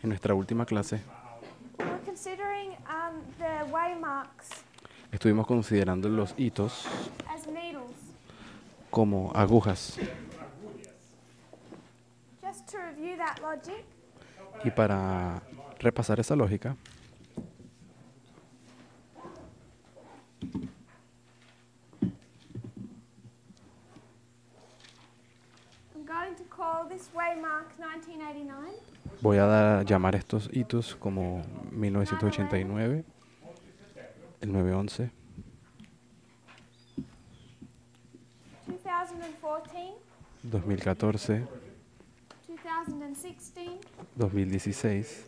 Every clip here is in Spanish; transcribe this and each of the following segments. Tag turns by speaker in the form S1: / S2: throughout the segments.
S1: En nuestra última clase
S2: we're considering the waymarks
S1: estuvimos considerando los hitos
S2: as needles.
S1: como agujas.
S2: Just to review that logic,
S1: Y para repasar esa lógica,
S2: I'm going to call this waymark 1989,
S1: voy a llamar estos hitos como 1989, el 9/11,
S2: 2014,
S1: 2014,
S2: 2016,
S1: 2016,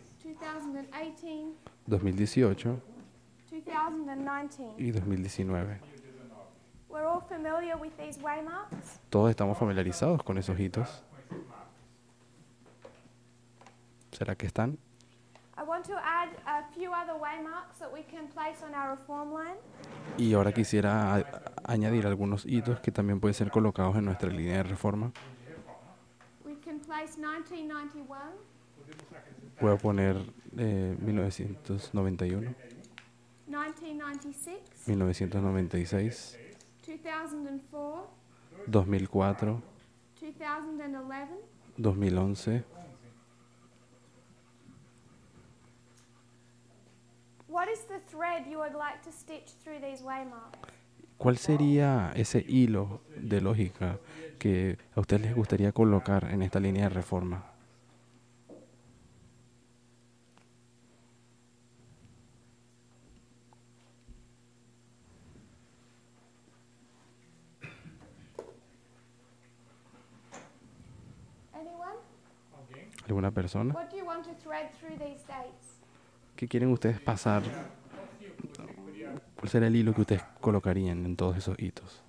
S2: 2018,
S1: 2018
S2: 2019.
S1: y 2019.
S2: We're all familiar with these waymarks.
S1: Todos estamos familiarizados con esos hitos. ¿Será que están?
S2: I want to add a few other waymarks that we can place on our reform line.
S1: Y ahora quisiera añadir algunos hitos que también pueden ser colocados en nuestra línea de reforma.
S2: We can place 1991,
S1: Voy a poner 1991,
S2: 1996,
S1: 1996,
S2: 2004,
S1: 2004,
S2: 2011,
S1: 2011.
S2: What is the thread you would like to stitch through these waymarks?
S1: ¿Cuál sería ese hilo de lógica que a ustedes les gustaría colocar en esta línea de reforma?
S2: Anyone?
S1: ¿Alguna persona?
S2: What do you want to thread through these dates?
S1: ¿Qué quieren ustedes pasar? ¿Cuál será el hilo que ustedes colocarían en todos esos hitos?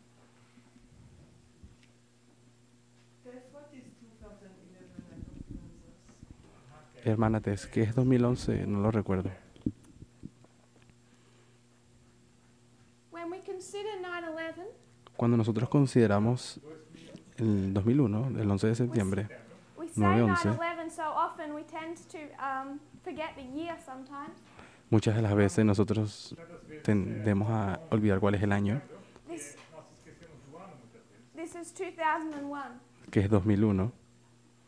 S1: Hermana Tess, ¿qué es 2011? No lo recuerdo.
S2: When we consider 9/11,
S1: Cuando nosotros consideramos el 2001, el 11 de septiembre,
S2: we say
S1: 9/11,
S2: 9/11 so often we tend to forget the year sometimes.
S1: muchas de las veces nosotros tendemos a olvidar cuál es el año,
S2: This is 2001.
S1: que es 2001,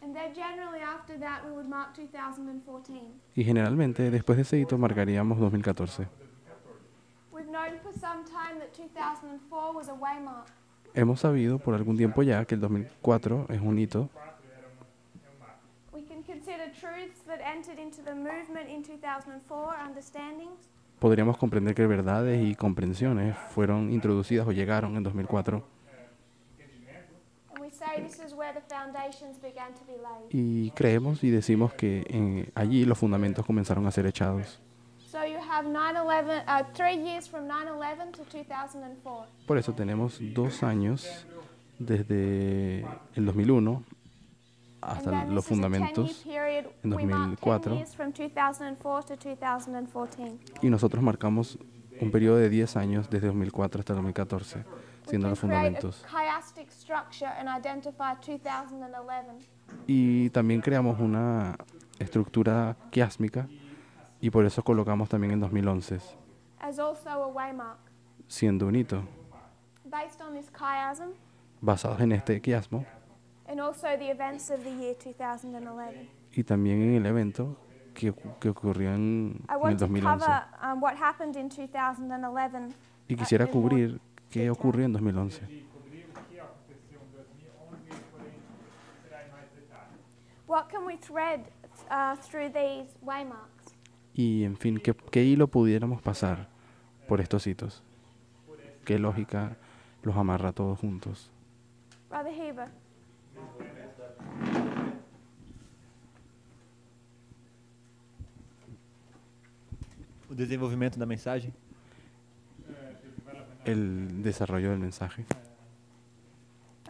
S2: And then generally after that we would mark 2014.
S1: y generalmente después de ese hito marcaríamos 2014.
S2: We've known for some time that 2004 was a waymark.
S1: Hemos sabido por algún tiempo ya que el 2004 es un hito.
S2: We can consider truths that entered into the movement in 2004, understandings.
S1: Podríamos comprender que verdades y comprensiones fueron introducidas o llegaron en 2004.
S2: And we say this is where the foundations began to be laid.
S1: Y creemos y decimos que allí los fundamentos comenzaron a ser echados.
S2: So you have 9/11, 3 years from 9/11 to 2004.
S1: Por eso tenemos 2 años desde el 2001
S2: And
S1: hasta
S2: then
S1: los
S2: this is a 10-year
S1: fundamentos
S2: period.
S1: en
S2: We mark 10
S1: 2004.
S2: years from 2004 to 2014.
S1: Y nosotros marcamos un periodo de 10 años desde 2004 hasta 2014,
S2: We
S1: siendo
S2: can
S1: los
S2: create a
S1: fundamentos.
S2: chiastic structure and identify 2011.
S1: Y también creamos una estructura quiásmica y por eso colocamos también en 2011,
S2: As also a waymark.
S1: siendo un hito.
S2: Based on this chiasm
S1: Basados en este quiasmo
S2: and also the events of the year 2011.
S1: y también en el evento que ocurrió en
S2: I
S1: el
S2: want to
S1: 2011.
S2: cover what happened in 2011.
S1: Y quisiera
S2: in more
S1: cubrir qué
S2: detail.
S1: ocurrió en 2011.
S2: What can we thread through these waymarks?
S1: Y en fin, ¿qué hilo pudiéramos pasar por estos hitos? ¿Qué lógica los amarra todos juntos?
S2: Brother Heber.
S3: O desenvolvimento da mensagem?
S1: El desarrollo del mensaje.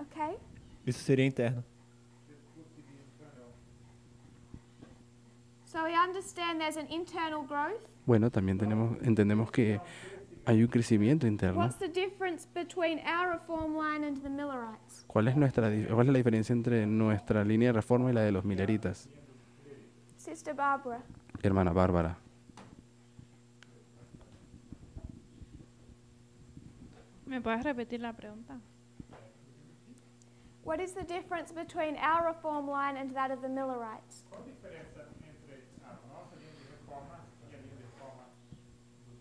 S2: Okay.
S3: Isso seria interno.
S2: So we understand there's an internal growth.
S1: Bueno, también entendemos que hay un crecimiento interno.
S2: What's the difference between our reform line and the Millerites?
S1: ¿Cuál es la diferencia entre nuestra línea de reforma y la de los milleritas?
S2: Sister Barbara.
S1: Hermana Bárbara.
S4: ¿Me puedes repetir la pregunta?
S2: What is the difference between our reform line and that of the Millerites?
S5: Qual a diferença entre a nossa linha de reforma e a linha de reforma dos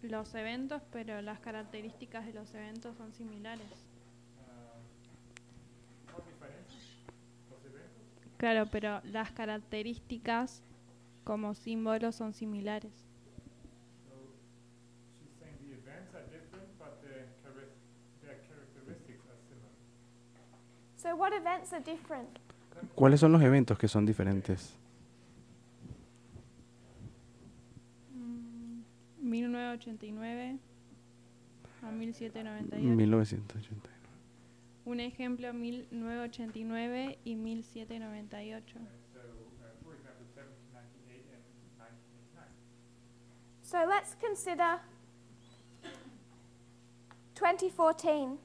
S5: mineiristas?
S4: Los eventos, pero las características de los eventos son similares.
S5: Qual a diferença? Os eventos?
S4: Claro, pero las características como símbolos son similares.
S5: So she's saying the events are different, but their characteristics are similar.
S2: So what events are different?
S1: ¿Cuáles son los eventos que son diferentes?
S4: 1989 a 1798.
S1: 1989.
S4: Un ejemplo, 1989 y 1798.
S5: So, for example, 1798 and 1989.
S2: So let's consider 2014.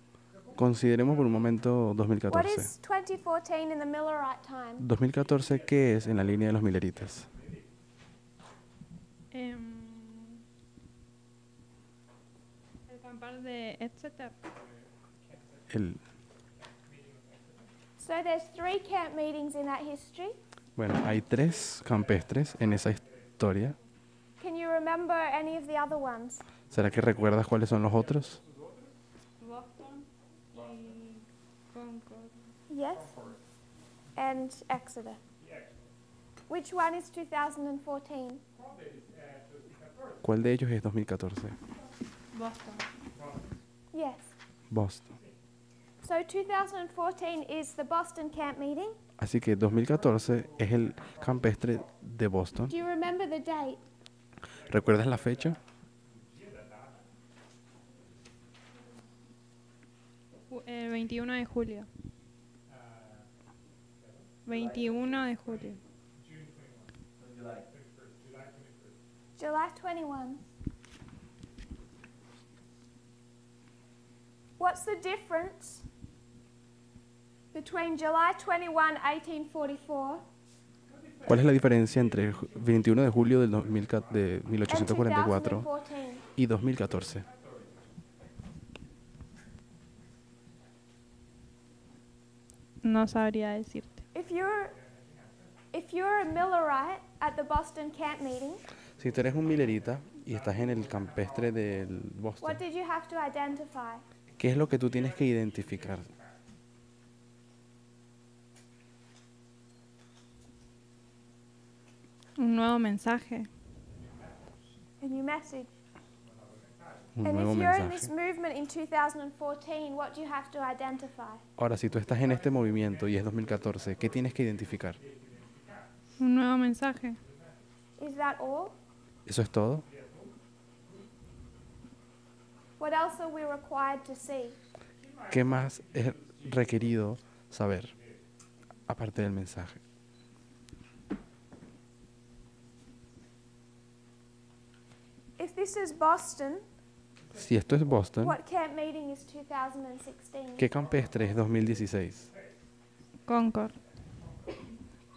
S1: Consideremos por un momento
S2: What
S1: 2014.
S2: is 2014 in the Millerite time?
S1: 2014, ¿qué es en la línea de los mileritas?
S4: El campal de Exeter.
S1: El,
S2: So there's 3 camp meetings in that history.
S1: bueno, hay 3 campestres en esa historia.
S2: Can you remember any of the other ones?
S1: ¿Será que recuerdas cuáles son los otros?
S4: Boston y Concord.
S2: Yes. And Exeter. Which one is 2014?
S1: ¿Cuál de ellos es 2014?
S4: Boston.
S2: Yes.
S1: Boston.
S2: So 2014 is the Boston camp meeting.
S1: Así que 2014 es el campestre de Boston.
S2: Do you remember the date?
S1: ¿Recuerdas la fecha?
S4: El 21 de julio. 21 de julio.
S2: July 21. What's the difference between July 21, 1844
S1: ¿Cuál es la diferencia entre el 21 de julio del
S2: and
S1: 1844
S2: 2014?
S1: y 2014?
S4: No sabría decirte.
S2: If you're a Millerite at the Boston camp meeting,
S1: Si tú eres un milerita y estás en el campestre del Boston,
S2: what did you have to identify?
S1: ¿qué es lo que tú tienes que identificar?
S4: Un nuevo mensaje.
S2: A new message.
S1: Un
S2: And
S1: nuevo
S2: if you're in this
S1: mensaje.
S2: movement in 2014, what do you have to identify?
S1: Ahora, si tú estás en este movimiento y es 2014, ¿qué tienes que identificar?
S4: Un nuevo mensaje.
S2: Is that all?
S1: ¿Eso es todo?
S2: What else are we required to see?
S1: ¿Qué más es requerido saber aparte del mensaje?
S2: If this is Boston,
S1: Si esto es Boston,
S2: what camp meeting is 2016?
S1: ¿qué campestre es 2016?
S4: Concord.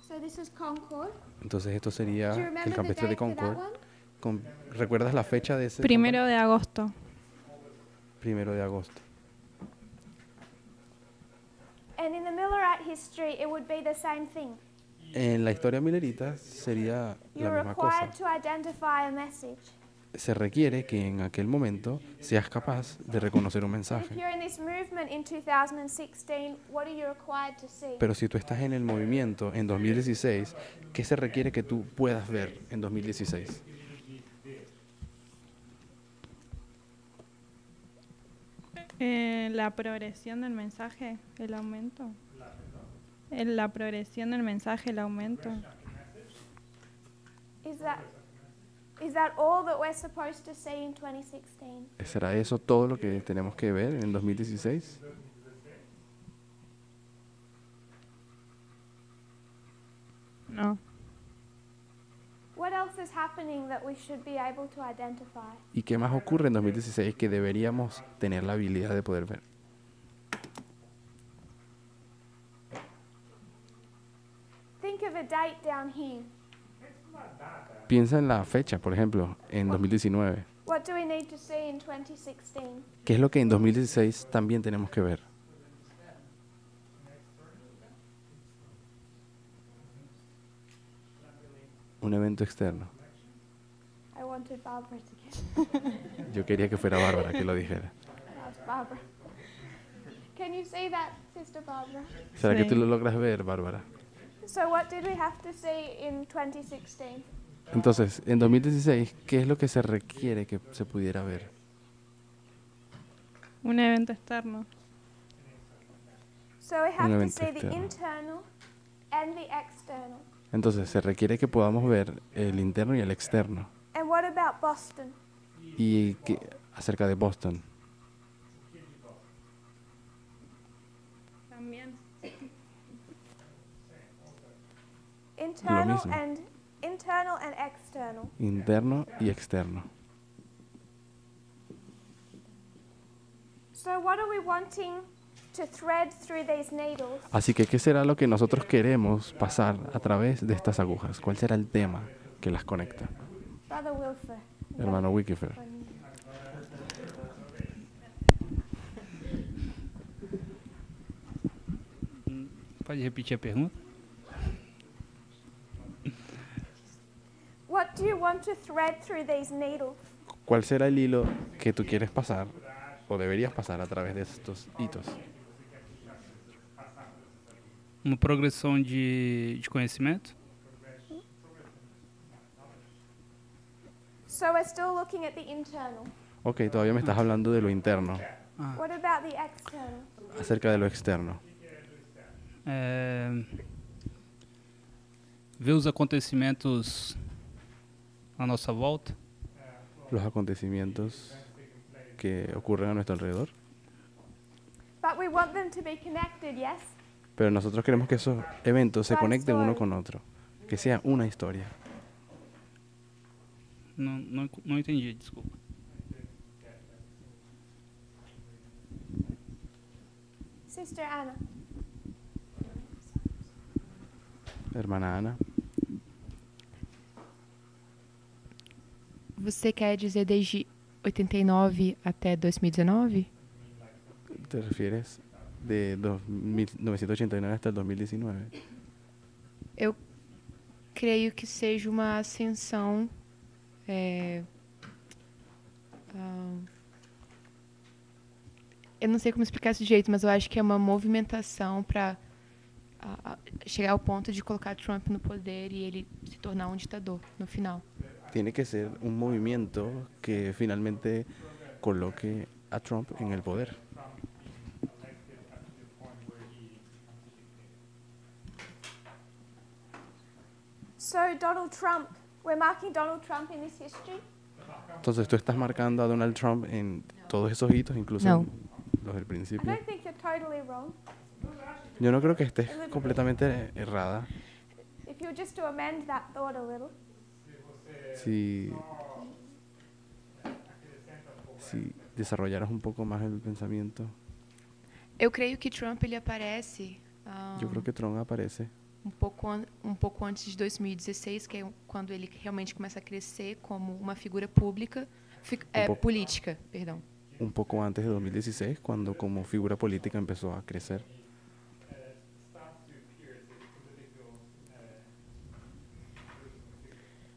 S2: So this is Concord.
S1: Entonces esto sería
S2: Do you
S1: el
S2: remember the
S1: campestre de
S2: date for that
S1: Concord.
S2: one?
S1: ¿Recuerdas la fecha de ese?
S4: Primero de agosto.
S1: Primero de agosto.
S2: And in the Millerite history, it would be the same thing.
S1: En la historia milerita sería la
S2: You're
S1: misma cosa.
S2: required to identify a message.
S1: Se requiere que en aquel momento seas capaz de reconocer un
S2: And if
S1: mensaje.
S2: you're in this movement in 2016, what are you required to see?
S1: Pero si tú estás en el movimiento en 2016, ¿qué se requiere que tú puedas ver en 2016?
S4: La progresión del mensaje, el aumento. La progresión del mensaje, el aumento.
S2: Is that all that we're supposed to see in 2016?
S1: ¿Será eso todo lo que tenemos que ver en 2016?
S4: No.
S2: What else is happening that we should be able to identify?
S1: ¿Y qué más ocurre en 2016 que deberíamos tener la habilidad de poder ver?
S2: date down here.
S1: Piensa en la fecha, por ejemplo, en 2019.
S2: What do we need to see in 2016?
S1: ¿Qué es lo que en 2016 también tenemos que ver? Un evento externo.
S2: I wanted Barbara to get.
S1: Yo quería que fuera Bárbara que lo dijera.
S2: That's Barbara. Can you see that, Sister Barbara?
S1: ¿Será que
S4: Sí.
S1: tú lo logras ver, Bárbara?
S2: So what did we have to see in 2016?
S1: Entonces, en 2016, ¿qué es lo que se requiere que se pudiera ver?
S4: Un evento externo.
S2: So we have to
S1: evento
S2: see the
S1: externo.
S2: internal and the external.
S1: Entonces, se requiere que podamos ver el interno y el externo.
S2: And what about Boston?
S1: Y acerca de Boston.
S4: También.
S2: Internal
S1: mismo.
S2: and external.
S1: Interno y externo.
S2: So what are we wanting to thread through these needles?
S1: Así que, ¿qué será lo que nosotros queremos pasar a través de estas agujas? ¿Cuál será el tema que las conecta?
S2: Brother Wilfer.
S1: Hermano Wikifer.
S6: Pode repetir a pergunta?
S2: What do you want to thread through these needles?
S1: ¿Cuál será el hilo que tú quieres pasar o deberías pasar a través de estos hitos?
S6: Uma progressão de conhecimento?
S2: So we're still looking at the internal.
S1: Ok, todavía me estás hablando de lo interno,
S2: What about the external?
S1: acerca de lo externo.
S6: Ver os acontecimentos à nossa volta?
S1: Los acontecimientos que ocurren a nuestro alrededor.
S2: But we want them to be connected, yes?
S1: Pero nosotros queremos que esos eventos se
S2: One
S1: conecten uno
S2: story.
S1: con otro, que sea una historia.
S6: Não entendi, desculpa.
S2: Sister Anna.
S1: Hermana Ana,
S7: Você quer dizer desde 89 até 2019?
S1: ¿te refieres de 1989 hasta el 2019?
S7: Eu creio que seja uma ascensão. Eu não sei como explicar esse jeito, mas eu acho que é uma movimentação para chegar ao ponto de colocar Trump no poder e ele se tornar um ditador no final.
S1: Tiene que ser un movimiento que finalmente coloque a Trump en el poder.
S2: So Donald Trump, we're marking Donald Trump in this history?
S1: Entonces tú estás marcando a Donald Trump en todos esos hitos, incluso
S7: No.
S1: en los del
S2: I
S1: principio.
S2: don't think you're totally wrong.
S1: Yo no creo que estés completamente errada.
S2: If you were just to amend that thought a little.
S1: Si desarrollaras un poco más el pensamiento.
S7: Eu creio que Trump ele aparece
S1: Yo creo que Trump aparece
S7: um pouco antes de 2016, que é quando ele realmente começa a crescer como uma figura pública,
S1: pouco.
S7: política, perdão.
S1: un poco antes de 2016, cuando como figura política empezó a crecer.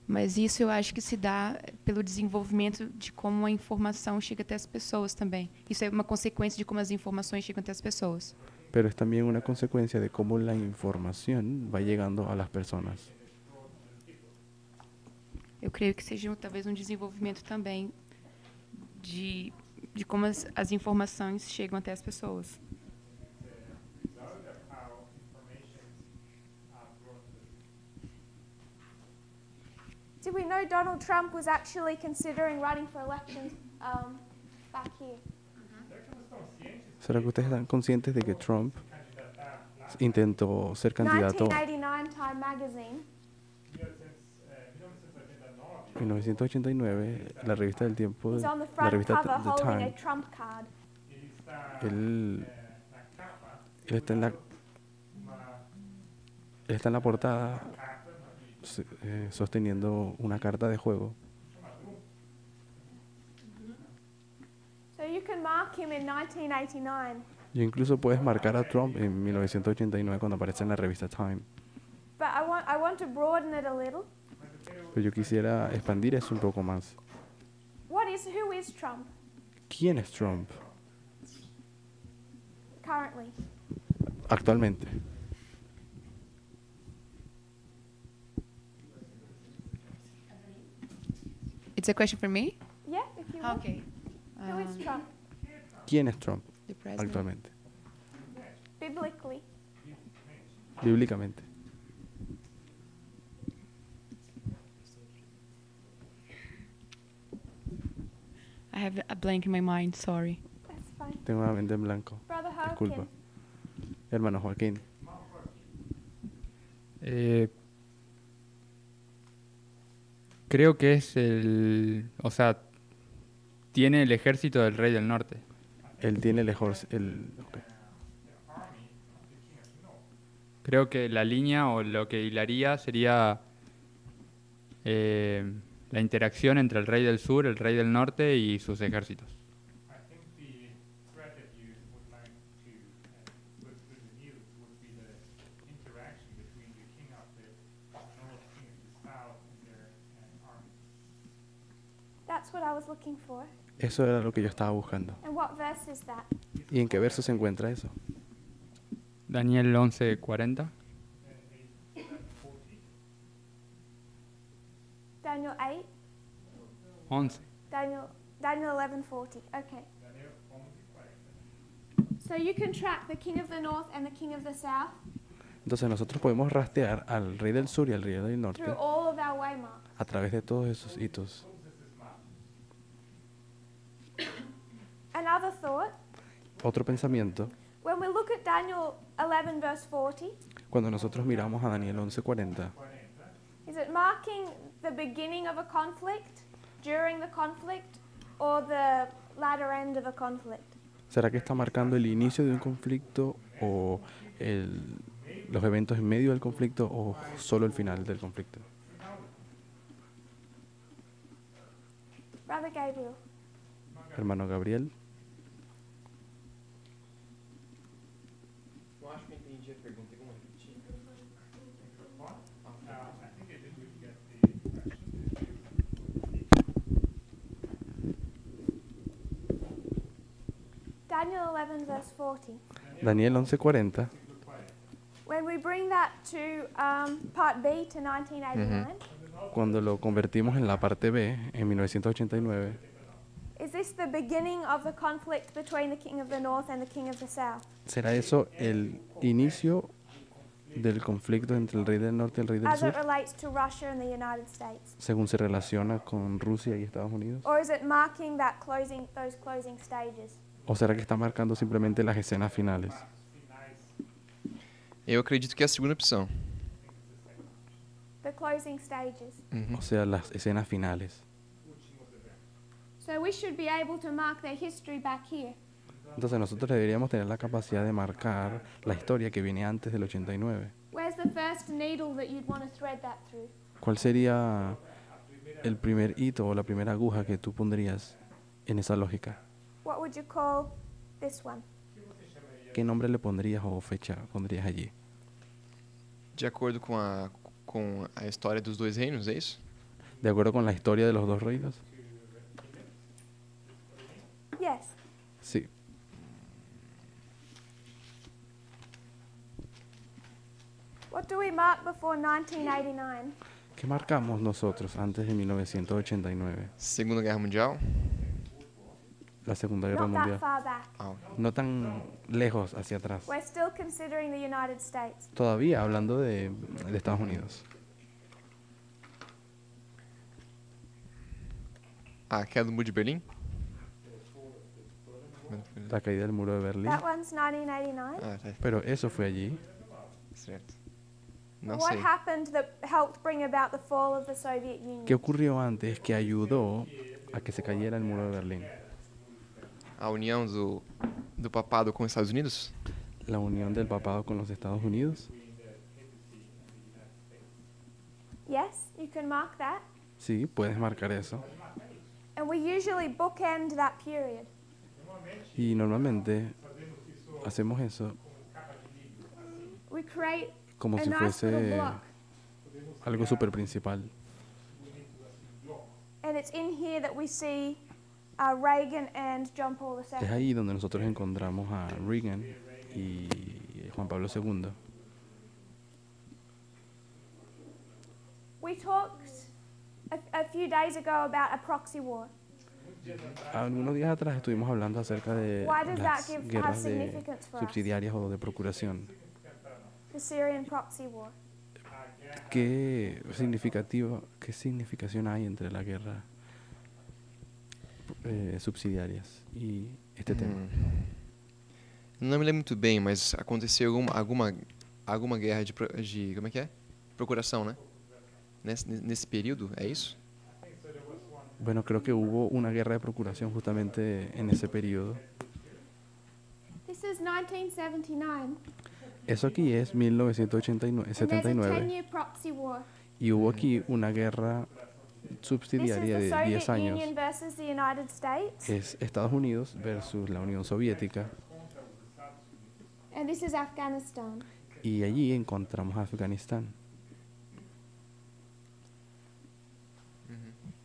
S7: Mas isso eu acho que se dá pelo desenvolvimento de como a informação chega até as pessoas também. Isso é uma consequência de como as informações chegam até as pessoas.
S1: Pero es también una consecuencia de cómo la información va llegando a las personas.
S7: Eu creio que seja talvez um desenvolvimento também de como as informações chegam até as pessoas.
S2: Did we know Donald Trump was actually considering running for elections back here?
S1: ¿Será que ustedes están conscientes de que Trump intentó ser candidato
S2: 1989 Time Magazine
S1: en 1989, la revista del tiempo,
S2: is on the
S1: la
S2: front
S1: revista
S2: cover
S1: The
S2: holding a
S1: Time?
S2: Trump card.
S1: Él está en Él está en la portada sosteniendo una carta de juego.
S2: So you can mark him in 1989.
S1: Y incluso puedes marcar a Trump en 1989 cuando aparece en la revista Time.
S2: But I want to broaden it a little.
S1: Pero yo quisiera expandir eso un poco más.
S2: Who is Trump
S1: ¿Quién es Trump
S2: currently?
S1: actualmente?
S7: It's a question for me?
S2: Yeah, if you want.
S7: Okay.
S2: Who is Trump
S1: ¿Quién es Trump
S7: The president.
S1: actualmente?
S2: biblically?
S1: Bíblicamente.
S7: I have a blank in my mind, sorry.
S2: That's fine.
S1: Tengo la mente en blanco.
S2: Brother
S1: Disculpa.
S2: Hawkins.
S1: Hermano Joaquín.
S8: Creo que es o sea, tiene el ejército del rey del norte.
S1: Él tiene lejos ok.
S8: Creo que la línea o lo que hilaría sería la interacción entre el rey del sur, el rey del norte y sus ejércitos.
S5: I think the thread that you would like to put through the news would be the interaction between the king of the north, king of the south, and their army.
S2: That's what I was looking for.
S1: Eso era lo que yo estaba buscando.
S2: And what verse is that?
S1: ¿Y en qué verso se encuentra eso?
S8: Daniel 11:40.
S2: Daniel 8?
S8: 11.
S2: Daniel 11:40. Okay. So you can track the king of the north and the king of the south
S1: Entonces nosotros podemos rastrear al rey del sur y al rey del norte
S2: through all of our waymarks.
S1: a través de todos esos hitos.
S2: Another thought,
S1: Otro pensamiento,
S2: when we look at Daniel 11 verse 40,
S1: cuando nosotros miramos a Daniel 11:40,
S2: is it marking the beginning of a conflict, during the conflict, or the latter end of a conflict?
S1: ¿será que está marcando el inicio de un conflicto o los eventos en medio del conflicto o solo el final del conflicto?
S2: Brother Gabriel.
S1: Hermano Gabriel,
S9: Eu acho que eu entendi a pergunta. Tem como repetir?
S2: Daniel 11 verse 40.
S1: Daniel 11:40,
S2: When we bring that to part B to 1989,
S1: cuando lo convertimos en la parte B en 1989,
S2: is this the beginning of the conflict between the king of the north and the king of the south?
S1: ¿será eso el inicio del conflicto entre el rey del norte y el rey del
S2: As it
S1: sur,
S2: relates to Russia and the United States?
S1: según se relaciona con Rusia y Estados Unidos?
S2: Or is it marking those closing stages?
S1: ¿O será que está marcando simplemente las escenas finales?
S9: Eu acredito que é a segunda opção.
S2: The closing stages.
S1: O sea, las escenas finales.
S2: So we should be able to mark their history back here.
S1: Entonces nosotros deberíamos tener la capacidad de marcar la historia que viene antes del 89.
S2: Where's the first needle that you'd want to thread that through?
S1: ¿Cuál sería el primer hito o la primera aguja que tú pondrías en esa lógica?
S2: What would you call this one?
S1: ¿Qué nombre le pondrías o fecha pondrías allí?
S9: De acordo com a história dos dois reinos, é isso?
S1: ¿De acuerdo con la historia de los dos reinos?
S2: Yes.
S1: Sí.
S2: What do we mark before 1989?
S1: ¿Qué marcamos nosotros antes de 1989?
S9: Segunda Guerra Mundial?
S1: La Segunda Guerra
S2: Not that
S1: Mundial.
S2: far back.
S9: Ah,
S1: No tan lejos hacia atrás.
S2: We're still considering the United States.
S1: Todavía hablando de Estados Unidos.
S9: a queda do Muro de Berlim?
S1: La caída del muro de Berlín.
S2: That one's 1989.
S9: Ah, tá
S1: Pero eso fue allí.
S9: certo. Não
S2: What
S9: sei.
S2: happened that helped bring about the fall of the Soviet Union?
S1: ¿Qué ocurrió antes que ayudó a que se cayera el muro de Berlín?
S9: A união do papado com os Estados Unidos?
S1: La unión del papado con los Estados Unidos.
S2: Yes, you can mark that.
S1: Sí, puedes marcar eso.
S2: And we usually bookend that period.
S1: Y normalmente hacemos eso
S2: We create
S1: como
S2: a
S1: si
S2: nice little
S1: fuese
S2: block.
S1: algo súper principal.
S2: And it's in here that we see Reagan and John Paul
S1: Es
S2: II.
S1: ahí donde nosotros encontramos a Reagan y Juan Pablo II.
S2: We talked a few days ago about a proxy war.
S1: Algunos días atrás estuvimos hablando acerca de
S2: Why does that
S1: las
S2: have
S1: guerras de
S2: significance for us?
S1: subsidiarias o de procuración.
S2: The Syrian proxy war.
S1: ¿Qué significación hay entre la guerra subsidiarias e este tema?
S9: Não me lembro muito bem, mas aconteceu alguma guerra de como é que é? Procuração, né? Nesse período, é isso?
S1: Bueno, creo que hubo una guerra de procuración justamente en ese periodo.
S2: This is 1979.
S1: Eso aquí es
S2: And there's a
S1: 1979
S2: 10-year proxy war.
S1: y hubo aquí una guerra
S2: This is
S1: subsidiaria
S2: the
S1: de
S2: Soviet
S1: 10 años.
S2: Union versus the United States.
S1: Es Estados Unidos versus la Unión Soviética
S2: And this is Afghanistan.
S1: y allí encontramos a Afganistán.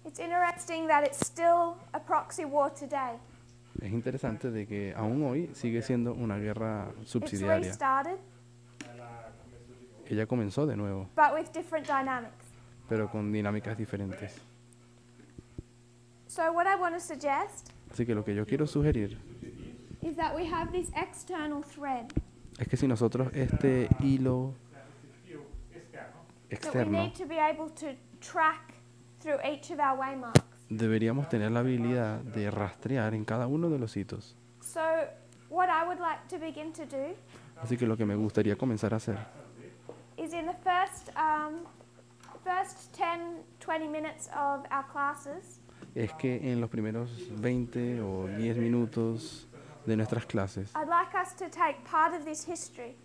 S2: It's interesting that it's still a proxy war today.
S1: Es interesante de que aún hoy sigue siendo una guerra
S2: It's
S1: subsidiaria.
S2: restarted,
S1: Ella comenzó de nuevo,
S2: but with different dynamics.
S1: pero con dinámicas diferentes.
S2: So what I want to suggest
S1: Así que lo que yo quiero sugerir
S2: is that we have this external thread
S1: es que si nosotros este hilo
S2: that we
S1: externo
S2: need to be able to track through each of our waymarks.
S1: deberíamos tener la habilidad de rastrear en cada uno de los hitos.
S2: So what I would like to begin to do
S1: Así que lo que me gustaría comenzar a hacer
S2: is in the first 10-20 minutes of our classes,
S1: es que en los primeros 20 o 10 minutos de nuestras clases
S2: I'd like us to take part of this history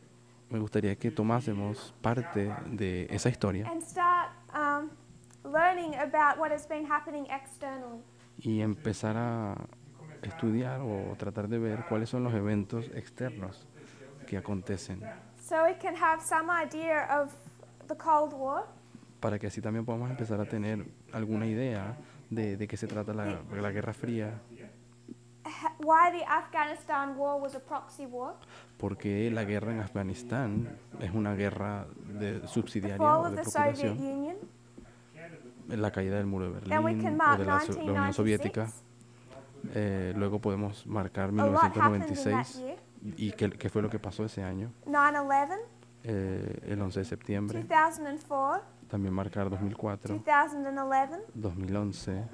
S1: me gustaría que tomásemos parte de esa historia
S2: and start learning about what has been happening externally.
S1: y empezar a estudiar o tratar de ver cuáles son los eventos externos que acontecen,
S2: So we can have some idea of the Cold War,
S1: para que así también podamos empezar a tener alguna idea de qué se trata la Guerra Fría,
S2: why the Afghanistan war was a proxy war,
S1: porque la guerra en Afganistán es una guerra
S2: the
S1: subsidiaria
S2: fall
S1: o
S2: of
S1: de
S2: the Soviet
S1: procuración,
S2: Union.
S1: la caída del muro de
S2: Then we
S1: Berlín
S2: can
S1: o
S2: mark
S1: de la Unión Soviética.
S2: 1996.
S1: Luego podemos marcar
S2: A lot happened in that
S1: 1996
S2: year.
S1: y qué fue lo que pasó ese año,
S2: 9/11,
S1: el 11 de septiembre,
S2: 2004,
S1: también marcar 2004,
S2: 2011,
S1: 2011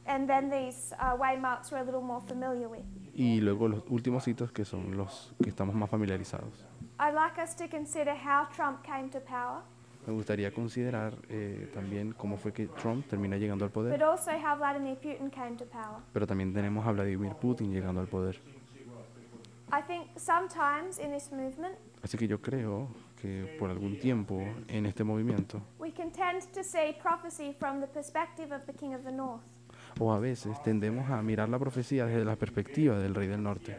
S2: and then these waymarks we're a little more familiar with.
S1: y luego los últimos hitos que son los que estamos más familiarizados.
S2: I'd like us to consider how Trump came to power,
S1: Me gustaría considerar también cómo fue que Trump termina llegando al
S2: but
S1: poder,
S2: also how Vladimir Putin came to power.
S1: pero también tenemos a Vladimir Putin llegando al poder.
S2: I think sometimes in this movement
S1: Así que yo creo que por algún tiempo en este movimiento,
S2: we can tend to see prophecy from the perspective of the King of the North.
S1: o a veces tendemos a mirar la profecía desde la perspectiva del Rey del Norte,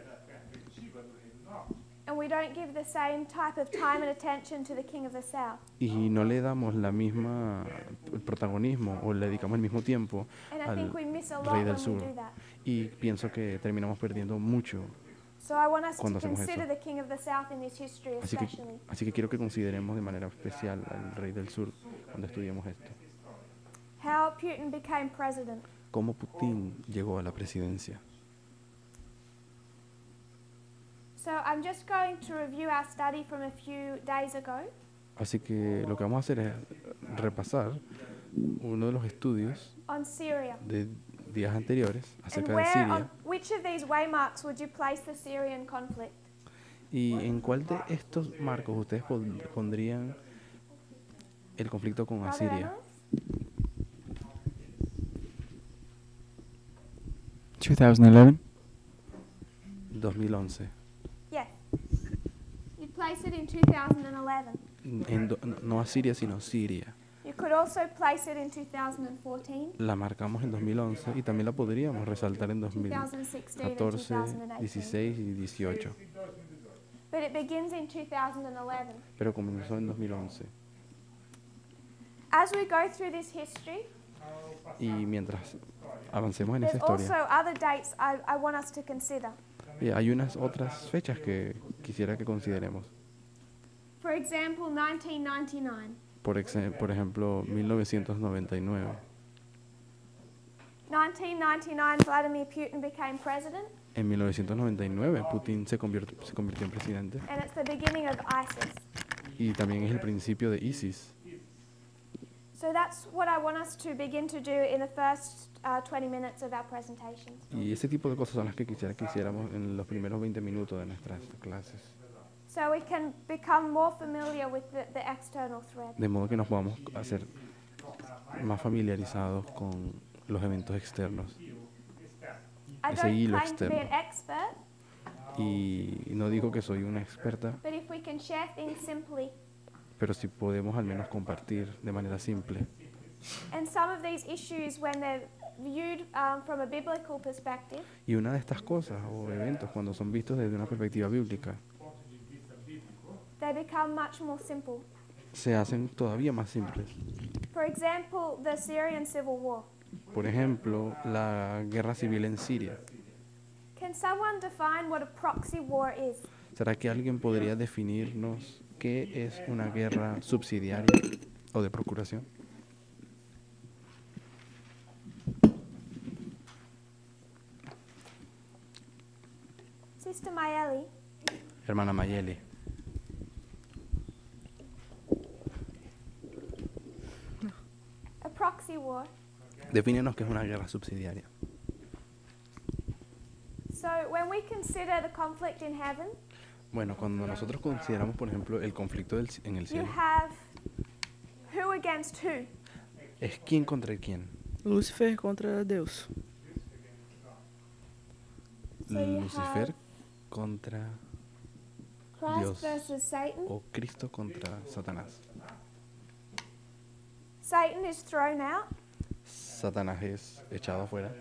S2: And we don't give the same type of time and attention to the King of the South.
S1: y no le damos el protagonismo o le dedicamos el mismo tiempo
S2: And I
S1: al
S2: think we miss a lot
S1: Rey
S2: when
S1: del
S2: we
S1: Sur.
S2: do that.
S1: Y pienso que terminamos perdiendo mucho.
S2: So I want us to
S1: Cuando hacemos
S2: consider
S1: eso.
S2: the King of the South in this history
S1: Así que,
S2: especially.
S1: así que quiero que consideremos de manera especial al Rey del Sur cuando estudiemos esto.
S2: How Putin became president.
S1: Cómo Putin llegó a la presidencia.
S2: So I'm just going to review our study from a few days ago.
S1: Así que lo que vamos a hacer es repasar uno de los estudios
S2: On Syria.
S1: de días anteriores
S2: And
S1: acerca de
S2: where
S1: Siria.
S2: on which of these waymarks would you place the Syrian conflict?
S1: ¿Y en cuál de estos marcos ustedes pondrían el conflicto con
S2: Brother
S1: Asiria?
S2: Amos?
S3: 2011.
S1: 2011.
S2: Yes. You'd place it in 2011.
S1: No a Siria, sino Siria.
S2: You could also place it in 2014,
S1: La marcamos en 2011 y también la podríamos resaltar en
S2: 2016, and
S1: 2014,
S2: 2018.
S1: 16 y 18.
S2: But it begins in 2011.
S1: Pero comenzó en 2011.
S2: As we go through this history,
S1: Y mientras avancemos en esa
S2: there's also
S1: historia,
S2: other dates I want us to consider.
S1: hay unas otras fechas que quisiera que consideremos.
S2: For example, 1999.
S1: Por ejemplo, 1999.
S2: 1999, Vladimir Putin became president,
S1: En 1999, Putin se convirtió en presidente.
S2: and it's the beginning of ISIS.
S1: Y también es el principio de ISIS.
S2: So that's what I want us to begin to do in the first 20 minutes of our presentations.
S1: Y ese tipo de cosas son las que quisiera que hiciéramos en los primeros 20 minutos de nuestras clases.
S2: So we can become more familiar with the external threat.
S1: De modo que nos podamos hacer más familiarizados con los eventos externos.
S2: I
S1: Ese
S2: don't
S1: hilo
S2: claim to be
S1: externo.
S2: an expert,
S1: Y no digo que soy una experta,
S2: but if we can share things simply,
S1: pero si podemos al menos compartir de manera simple.
S2: and some of these issues, when they're viewed from a biblical perspective,
S1: Y una de estas cosas o eventos, cuando son vistos desde una perspectiva bíblica,
S2: they become much more simple.
S1: se hacen todavía más simples.
S2: For example, the Syrian civil war.
S1: Por ejemplo, la guerra civil en Siria.
S2: Can someone define what a proxy war is?
S1: ¿Será que alguien podría definirnos qué es una guerra subsidiaria o de procuración?
S2: Sister Mayeli,
S1: Hermana Mayeli.
S2: a proxy war.
S1: Defínenos qué es una guerra subsidiaria.
S2: So when we consider the conflict in heaven,
S1: Bueno, cuando nosotros consideramos, por ejemplo, el conflicto en el
S2: you
S1: cielo,
S2: have who against who?
S1: es quién contra quién.
S10: Lúcifer contra Deus.
S2: So you
S1: Lucifer
S2: have
S1: contra
S2: Christ
S1: Dios
S2: versus Satan.
S1: o Cristo contra Satanás.
S2: Satan is thrown out.
S1: Satanás es echado afuera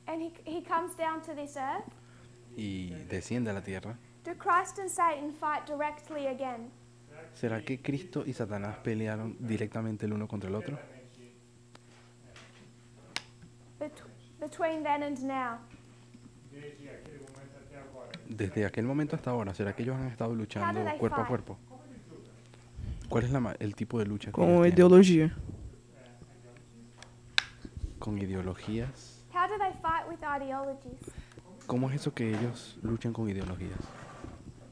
S2: And he comes down to this earth.
S1: y desciende a la tierra.
S2: Do Christ and Satan fight directly again?
S1: ¿Será que Cristo y Satanás pelearon directamente el uno contra el otro?
S2: Between then and now.
S1: Desde aquel momento hasta ahora, ¿será que ellos han estado luchando
S2: How do they
S1: cuerpo a
S2: fight?
S1: cuerpo? ¿Cuál es el tipo de lucha que
S10: Com
S1: ellos tienen?
S10: ideologia.
S1: Con ideologías.
S2: How do they fight with ideologies?
S1: ¿Cómo es eso que ellos luchan con ideologías?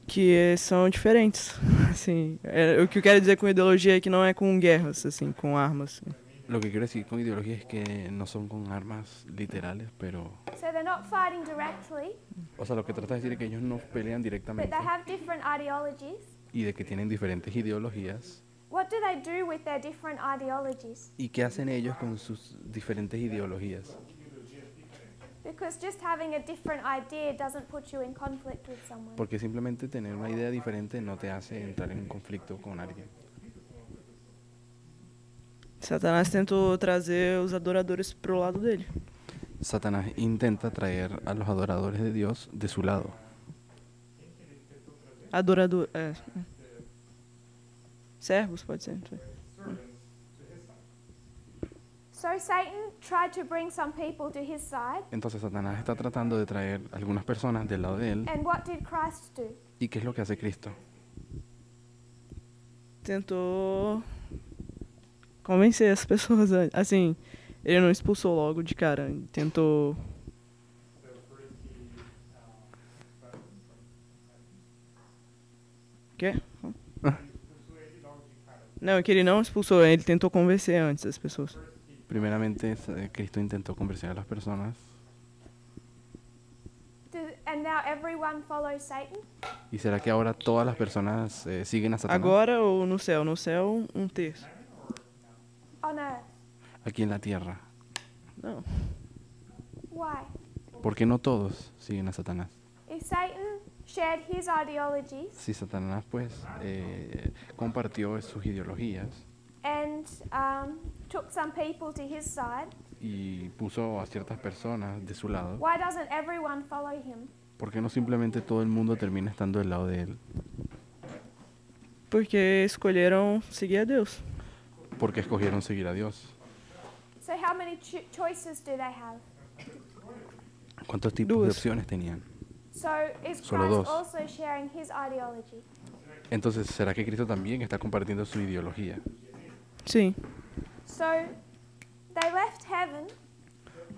S10: Que são diferentes. Assim, o que eu quero dizer com ideologia é que não é com guerras, assim, com armas. Assim.
S1: Lo que quiero decir con ideología es que no son con armas literales, pero...
S2: So they're not fighting directly,
S1: O sea, lo que trata de decir es que ellos no pelean
S2: but
S1: directamente
S2: they have different ideologies.
S1: y de que tienen diferentes ideologías.
S2: What do they do with their different ideologies?
S1: ¿Y qué hacen ellos con sus diferentes ideologías?
S2: Because just having a different idea doesn't put you in conflict with someone.
S1: Porque simplemente tener una idea diferente no te hace entrar en un conflicto con alguien.
S10: Satanás tentou trazer os adoradores pro lado dele.
S1: Satanás intenta traer a los adoradores de Dios de su lado.
S10: Adorador. Servos, pode ser.
S2: So Satan tried to bring some people to his side,
S1: Entonces Satanás está tratando de traer algunas personas del lado de él.
S2: and what did Christ do?
S1: ¿Y qué es lo que hace Cristo?
S10: Tentou convencer as pessoas. Assim, ele não expulsou logo de cara. Tentou. Quê? Não, é que ele não expulsou, ele tentou convencer antes as pessoas.
S1: Primeramente, Cristo intentó convencer a las personas.
S2: And now everyone follows Satan?
S1: ¿Y será que ahora todas las personas siguen a Satanás?
S10: Agora ou no céu? No céu, um terço.
S2: On earth.
S1: Aquí en la tierra.
S10: Não.
S2: Why?
S1: ¿Por qué no todos siguen a Satanás?
S2: If Satan shared his ideologies
S1: si Satanás pues compartió sus ideologías
S2: and took some people to his side,
S1: y puso a ciertas personas de su lado,
S2: why doesn't everyone follow him?
S1: ¿por qué no simplemente todo el mundo termina estando del lado de él?
S10: Porque escolheram seguir a Deus.
S1: Porque escogieron seguir a Dios.
S2: So how many choices do they have?
S1: ¿Cuántos tipos de
S10: Dos.
S1: opciones tenían?
S2: So is
S1: Solo
S2: Christ
S1: dos.
S2: also sharing his ideology?
S1: Entonces, ¿será que Cristo también está compartiendo su ideología?
S10: Sim.
S2: So they left heaven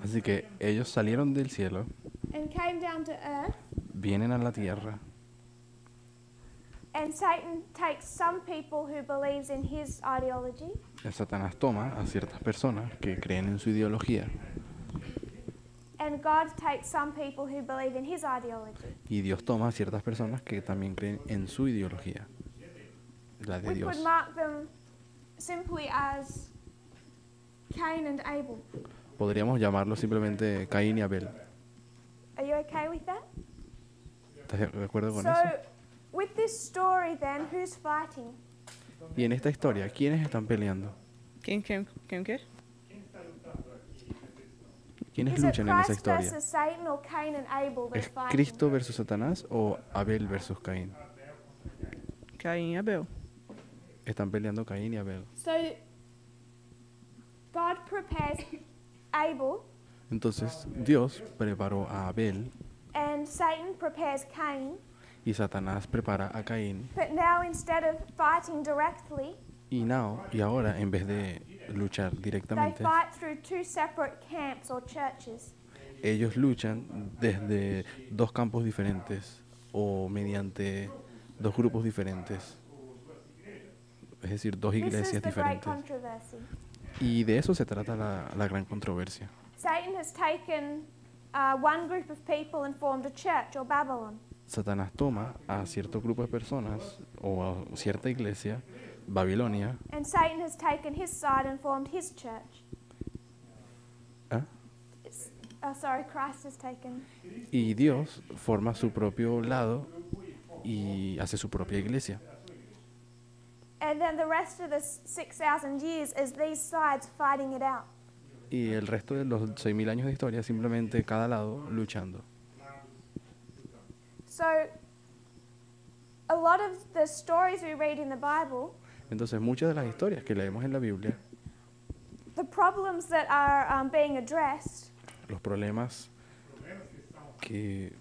S1: Así que ellos salieron del cielo,
S2: and came down to earth,
S1: vienen a la tierra,
S2: and Satan takes some people who believes in his ideology
S1: Satanás toma a ciertas personas que creen en su ideología
S2: and God takes some people who believe in his ideology.
S1: y Dios toma a ciertas personas que también creen en su ideología, la de
S2: We could
S1: Dios.
S2: mark them simply as Cain and Abel.
S1: Podríamos llamarlo simplemente Caín y Abel.
S2: Are you okay with that?
S1: ¿Estás de acuerdo con
S2: So,
S1: eso?
S2: with this story then, who's fighting?
S1: Y en esta historia, ¿quiénes están peleando?
S10: Quem quer?
S1: ¿Quiénes
S2: Is it
S1: luchan en esa
S2: Christ
S1: historia?
S2: versus Satan or Cain and Abel
S1: ¿Es
S2: that's fighting?
S1: Cristo versus Satanás o Abel versus Caín?
S10: Caim e Abel.
S1: Están peleando Caín y Abel.
S2: So, God prepares Abel
S1: Entonces Dios preparó a Abel
S2: and Satan prepares Cain,
S1: y Satanás prepara a Caín.
S2: but now instead of fighting directly,
S1: Y ahora, en vez de luchar
S2: they
S1: directamente,
S2: fight through two separate camps or churches.
S1: ellos luchan desde dos campos diferentes o mediante dos grupos diferentes. Es decir, dos
S2: This is
S1: iglesias
S2: the great
S1: diferentes.
S2: controversy.
S1: Y de eso se trata la gran controversia.
S2: Satan has taken one group of people and formed a church or Babylon.
S1: Satanás toma a cierto grupo de personas o a cierta iglesia, Babilonia,
S2: And Satan has taken his side and formed his church.
S1: ¿ah?
S2: Sorry, Christ has taken.
S1: Y Dios forma su propio lado y hace su propia iglesia.
S2: And then the rest of the 6,000 years is these sides fighting it out.
S1: Y el resto de los 6.000 años de historia simplemente cada lado luchando.
S2: So, a lot of the stories we read in the Bible,
S1: Entonces muchas de las historias que leemos en la Biblia,
S2: the problems that are being addressed
S1: los problemas que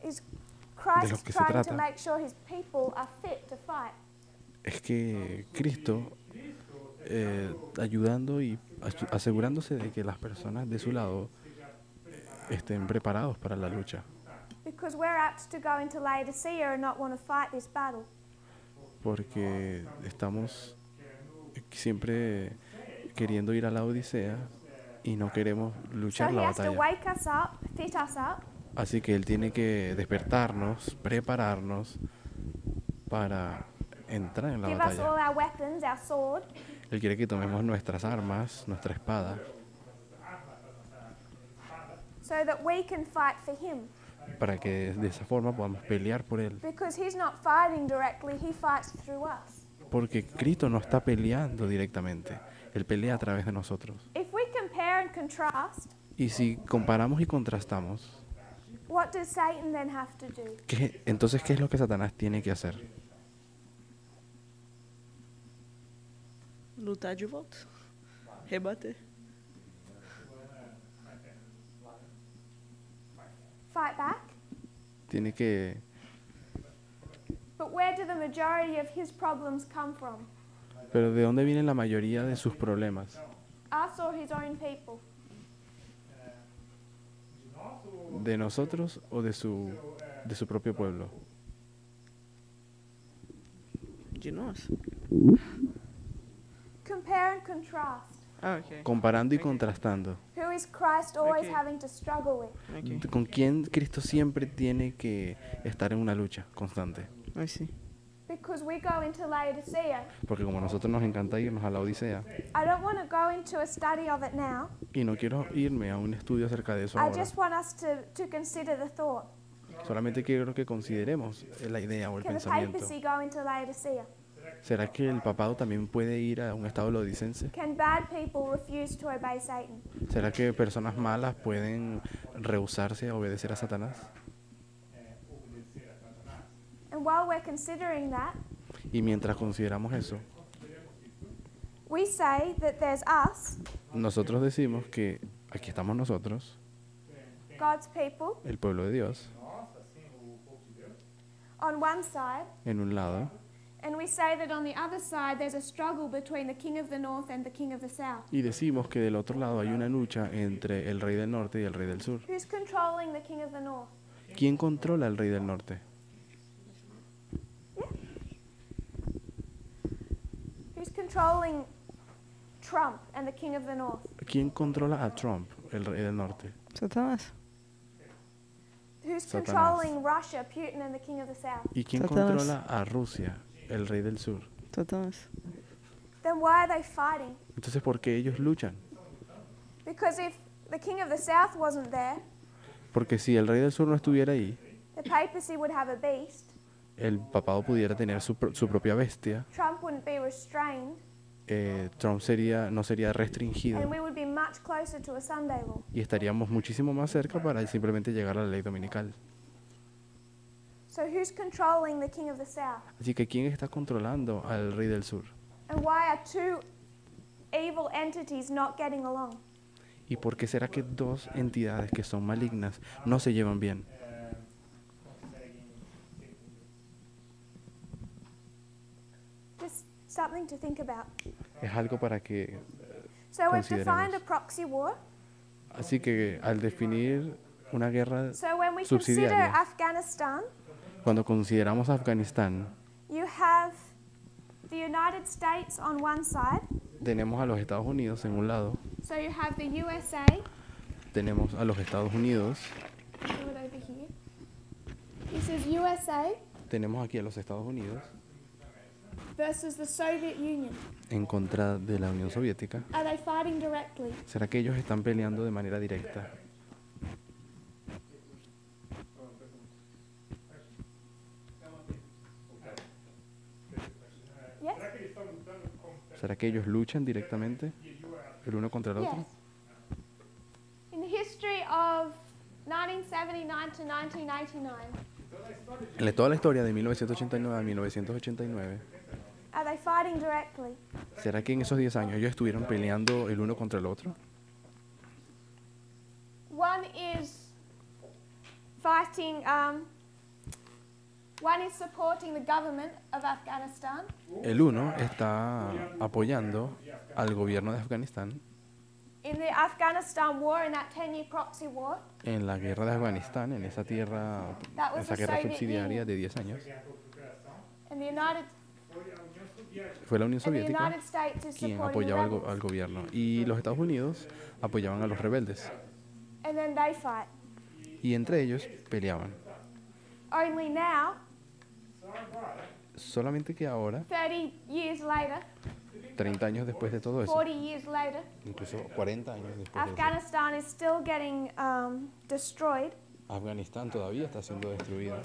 S2: is
S1: De
S2: Christ
S1: lo que se
S2: trying to
S1: trata.
S2: make sure his people are fit to fight.
S1: es que Cristo ayudando y asegurándose de que las personas de su lado estén preparados para la lucha.
S2: Because we're apt to go into Laodicea and not want to fight this battle.
S1: Porque estamos siempre queriendo ir a la Odisea y no queremos
S2: So
S1: luchar
S2: he
S1: la
S2: has to
S1: batalla.
S2: wake us up, fit us up,
S1: Así que Él tiene que despertarnos, prepararnos para entrar en la
S2: give us all
S1: batalla.
S2: our weapons, our sword,
S1: Él quiere que tomemos nuestras armas, nuestra espada,
S2: so that we can fight for him.
S1: para que de esa forma podamos pelear por Él.
S2: Because he's not fighting directly, he fights through us.
S1: Porque Cristo no está peleando directamente, Él pelea a través de nosotros.
S2: If we compare and contrast,
S1: Y si comparamos y contrastamos,
S2: what does Satan then have to do?
S1: entonces, ¿qué es lo que Satanás tiene que hacer?
S10: Lutar de volta. Rebater.
S2: Fight back?
S1: Tiene que...
S2: But where do the majority of his problems come from?
S1: Pero ¿de dónde vienen la mayoría de sus problemas?
S2: Us or his own people?
S1: ¿De nosotros o de su propio pueblo?
S10: De nós.
S2: Compare and contrast.
S10: Ah, ok.
S1: Comparando y contrastando.
S2: Who is Christ always
S10: Okay.
S2: having to struggle with?
S10: Ok.
S1: ¿Con quién Cristo siempre tiene que estar en una lucha constante?
S10: Aí sim.
S2: Because we go into Laodicea.
S1: Porque como a nosotros nos encanta irnos a la Odisea,
S2: I don't want to go into a study of it now.
S1: y no quiero irme a un estudio acerca de eso
S2: I
S1: ahora,
S2: just want us to consider the thought.
S1: Solamente quiero que consideremos la idea o el
S2: Can the
S1: pensamiento.
S2: papacy go into Laodicea?
S1: ¿Será que el papado también puede ir a un estado lodicense?
S2: Can bad people refuse to obey Satan?
S1: ¿Será que personas malas pueden rehusarse a obedecer a Satanás?
S2: And while we're considering that,
S1: Y mientras consideramos eso,
S2: we say that there's us,
S1: nosotros decimos que aquí estamos nosotros,
S2: God's people,
S1: el pueblo de Dios,
S2: on one side,
S1: en un lado,
S2: and we say that on the other side there's a struggle between the king of the north and the king of the south.
S1: y decimos que del otro lado hay una lucha entre el rey del norte y el rey del sur.
S2: Who's controlling the king of the north?
S1: ¿Quién controla al rey del norte?
S2: Who's controlling Trump and the king of the north?
S1: ¿Quién controla a Trump, el rey del norte?
S10: Satanás.
S2: Who's
S1: Satanás.
S2: controlling Russia, Putin and the king of the south?
S1: ¿Y quién
S10: Satanás.
S1: controla a Rusia, el rey del sur?
S10: Satanás.
S2: Then why are they fighting?
S1: Entonces, ¿por qué ellos luchan?
S2: Because if the king of the south wasn't there,
S1: Porque si el rey del sur no estuviera ahí,
S2: the papacy would have a beast,
S1: el papado pudiera tener su propia bestia,
S2: Trump wouldn't be restrained,
S1: Trump no sería restringido
S2: and we would be much closer to a Sunday law.
S1: y estaríamos muchísimo más cerca para simplemente llegar a la ley dominical.
S2: So who's controlling the king of the south?
S1: Así que ¿quién está controlando al rey del sur?
S2: And why are two evil entities not getting along?
S1: ¿Y por qué será que dos entidades que son malignas no se llevan bien?
S2: Just something to think about.
S1: Es algo para que...
S2: So we've
S1: Consideremos.
S2: defined a proxy war.
S1: Así que al definir una guerra
S2: So when we consider
S1: subsidiaria,
S2: Afghanistan,
S1: cuando consideramos Afganistán,
S2: you have the United States on one side.
S1: tenemos a los Estados Unidos en un lado,
S2: So you have the USA.
S1: tenemos a los Estados Unidos,
S2: Do it over here. This is USA
S1: tenemos aquí a los Estados Unidos
S2: versus the Soviet Union.
S1: en contra de la Unión Soviética.
S2: Are they fighting directly?
S1: ¿Será que ellos están peleando de manera directa?
S2: Yes?
S1: ¿Será que ellos luchan directamente el uno contra el otro?
S2: Yes. In the history of 1979 to 1989,
S1: En toda la historia de 1989 a 1989,
S2: are they fighting directly?
S1: ¿será que en esos 10 años ellos estuvieron peleando el uno contra el otro?
S2: One is fighting, one is supporting the government of Afghanistan,
S1: El uno está apoyando al gobierno de Afganistán
S2: in the Afghanistan war, in that 10-year proxy war,
S1: en la guerra de Afganistán, en esa tierra,
S2: That was
S1: esa
S2: the
S1: guerra
S2: Soviet
S1: subsidiaria
S2: Union.
S1: de 10 años.
S2: and the United,
S1: Fue la Unión
S2: and the
S1: Soviética
S2: United States is
S1: quien
S2: supporting the
S1: apoyaba
S2: rebels.
S1: al gobierno y los Estados Unidos apoyaban a los rebeldes
S2: And then they fight.
S1: y entre ellos peleaban.
S2: Only now,
S1: Solamente que ahora,
S2: 30 years later,
S1: 30 años después de todo eso,
S2: 40 years later,
S1: incluso 40 años después de eso,
S2: Afghanistan is still getting destroyed,
S1: Afganistán todavía está siendo destruido.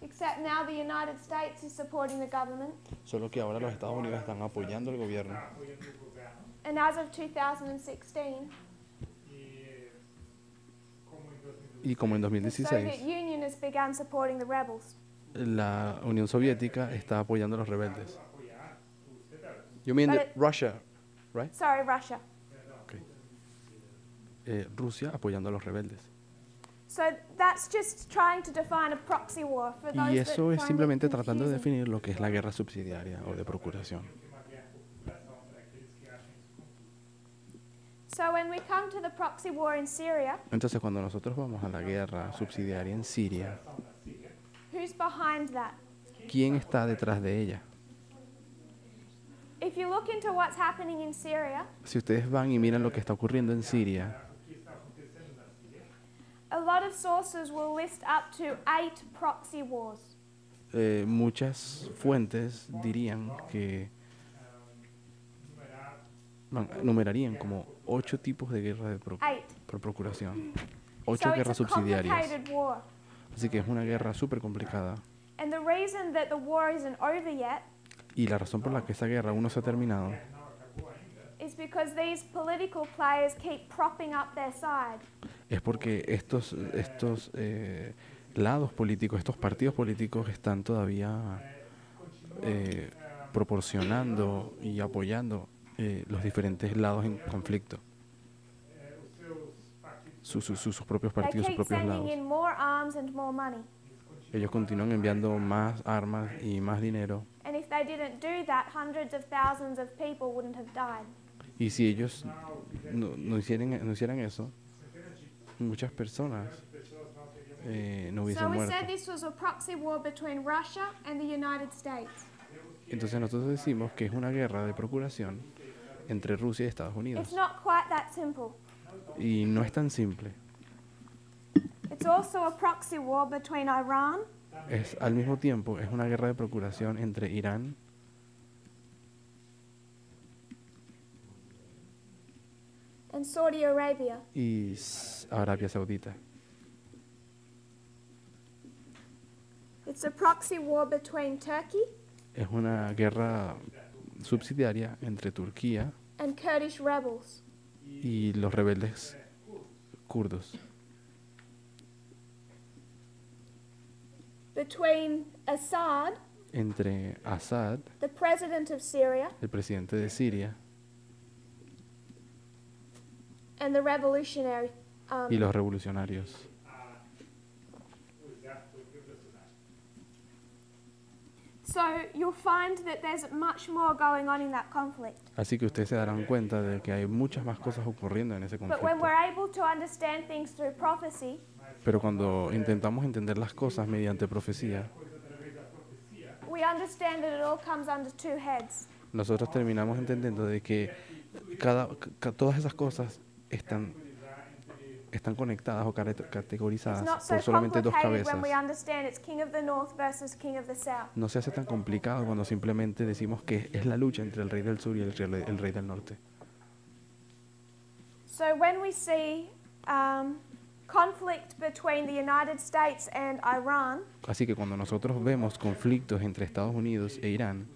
S2: except now the United States is supporting the government.
S1: Solo que ahora los Estados Unidos están apoyando al gobierno.
S2: And as of 2016,
S1: Y como en
S2: the Soviet
S1: 2016,
S2: Union has begun supporting the rebels.
S1: la Unión Soviética está apoyando a los rebeldes. You mean
S2: But
S1: that
S2: it-
S1: Russia, right?
S2: Sorry, Russia.
S1: Okay. Rusia apoyando a los rebeldes.
S2: So that's just trying to define a proxy war for those
S1: Y
S2: that
S1: eso es
S2: find it
S1: simplemente tratando de
S2: confusing.
S1: definir lo que es la guerra subsidiaria o de procuración.
S2: So when we come to the proxy war in Syria,
S1: Entonces, cuando nosotros vamos a la guerra subsidiaria en Siria,
S2: who's behind that?
S1: ¿quién está detrás de ella?
S2: If you look into what's happening in Syria,
S1: Si ustedes van y miran lo que está ocurriendo en Siria,
S2: a lot of sources will list up to 8 proxy wars.
S1: muchas fuentes dirían que numerarían como 8 tipos de guerra de
S2: 8.
S1: por procuración,
S2: So
S1: 8
S2: it's
S1: guerras
S2: a
S1: subsidiarias.
S2: complicated war.
S1: Así que es una guerra súper complicada.
S2: And the reason that the war isn't over yet
S1: Y la razón por la que esa guerra aún no se ha terminado
S2: is because these political players keep propping up their side.
S1: es porque estos lados políticos, estos partidos políticos están todavía proporcionando y apoyando los diferentes lados en conflicto. Sus propios
S2: They
S1: partidos, sus
S2: keep
S1: propios
S2: sending
S1: lados.
S2: in more arms and more money.
S1: Ellos continúan enviando más armas y más dinero.
S2: And if they didn't do that, hundreds of thousands of people wouldn't have died.
S1: Y si ellos no hicieran eso, muchas personas no
S2: So
S1: hubiesen
S2: we
S1: muerto.
S2: said this was a proxy war between Russia and the United States.
S1: Entonces nosotros decimos que es una guerra de procuración entre Rusia y Estados Unidos.
S2: It's not quite that simple.
S1: Y no es tan simple.
S2: It's also a proxy war between Iran
S1: Al mismo tiempo, es una guerra de procuración entre Irán
S2: and Saudi Arabia.
S1: y Arabia Saudita.
S2: It's a proxy war between Turkey
S1: Es una guerra subsidiaria entre Turquía
S2: and Kurdish rebels.
S1: y los rebeldes kurdos.
S2: Between Assad,
S1: Entre Assad,
S2: the president of Syria,
S1: el presidente de Siria,
S2: and the revolutionary
S1: y los revolucionarios.
S2: So you'll find that there's much more going on in that conflict.
S1: Así que ustedes se darán cuenta de que hay muchas más cosas ocurriendo en ese
S2: But when
S1: conflicto.
S2: we're able to understand things through prophecy,
S1: Pero cuando intentamos entender las cosas mediante profecía,
S2: we understand that it all comes under two heads.
S1: nosotros terminamos entendiendo de que todas esas cosas están conectadas o
S2: It's
S1: categorizadas
S2: not so
S1: por solamente dos
S2: complicated
S1: cabezas.
S2: when we understand it's king of the north versus king of the south.
S1: No se hace tan complicado cuando simplemente decimos que es la lucha entre el rey del sur y el rey del norte.
S2: So when we see conflict between the United States and Iran,
S1: Así que cuando nosotros vemos conflictos entre Estados Unidos e Irán,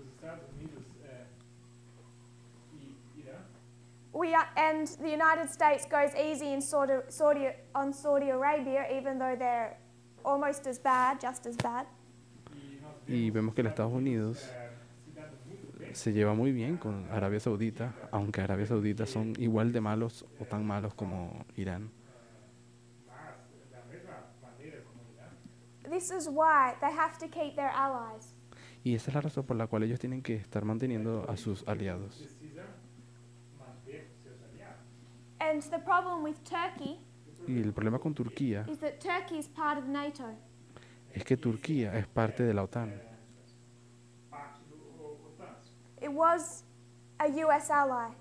S2: and the United States goes easy in on Saudi Arabia, even though they're almost as bad, just as bad.
S1: y vemos que los Estados Unidos se lleva muy bien con Arabia Saudita, aunque Arabia Saudita son igual de malos o tan malos como Irán.
S2: This is why they have to keep their allies.
S1: Y esa es la razón por la cual ellos tienen que estar manteniendo a sus aliados.
S2: And the problem with Turkey
S1: Y el problema con Turquía
S2: is that Turkey is part of NATO.
S1: es que Turquía es parte de la OTAN.
S2: It was a US ally.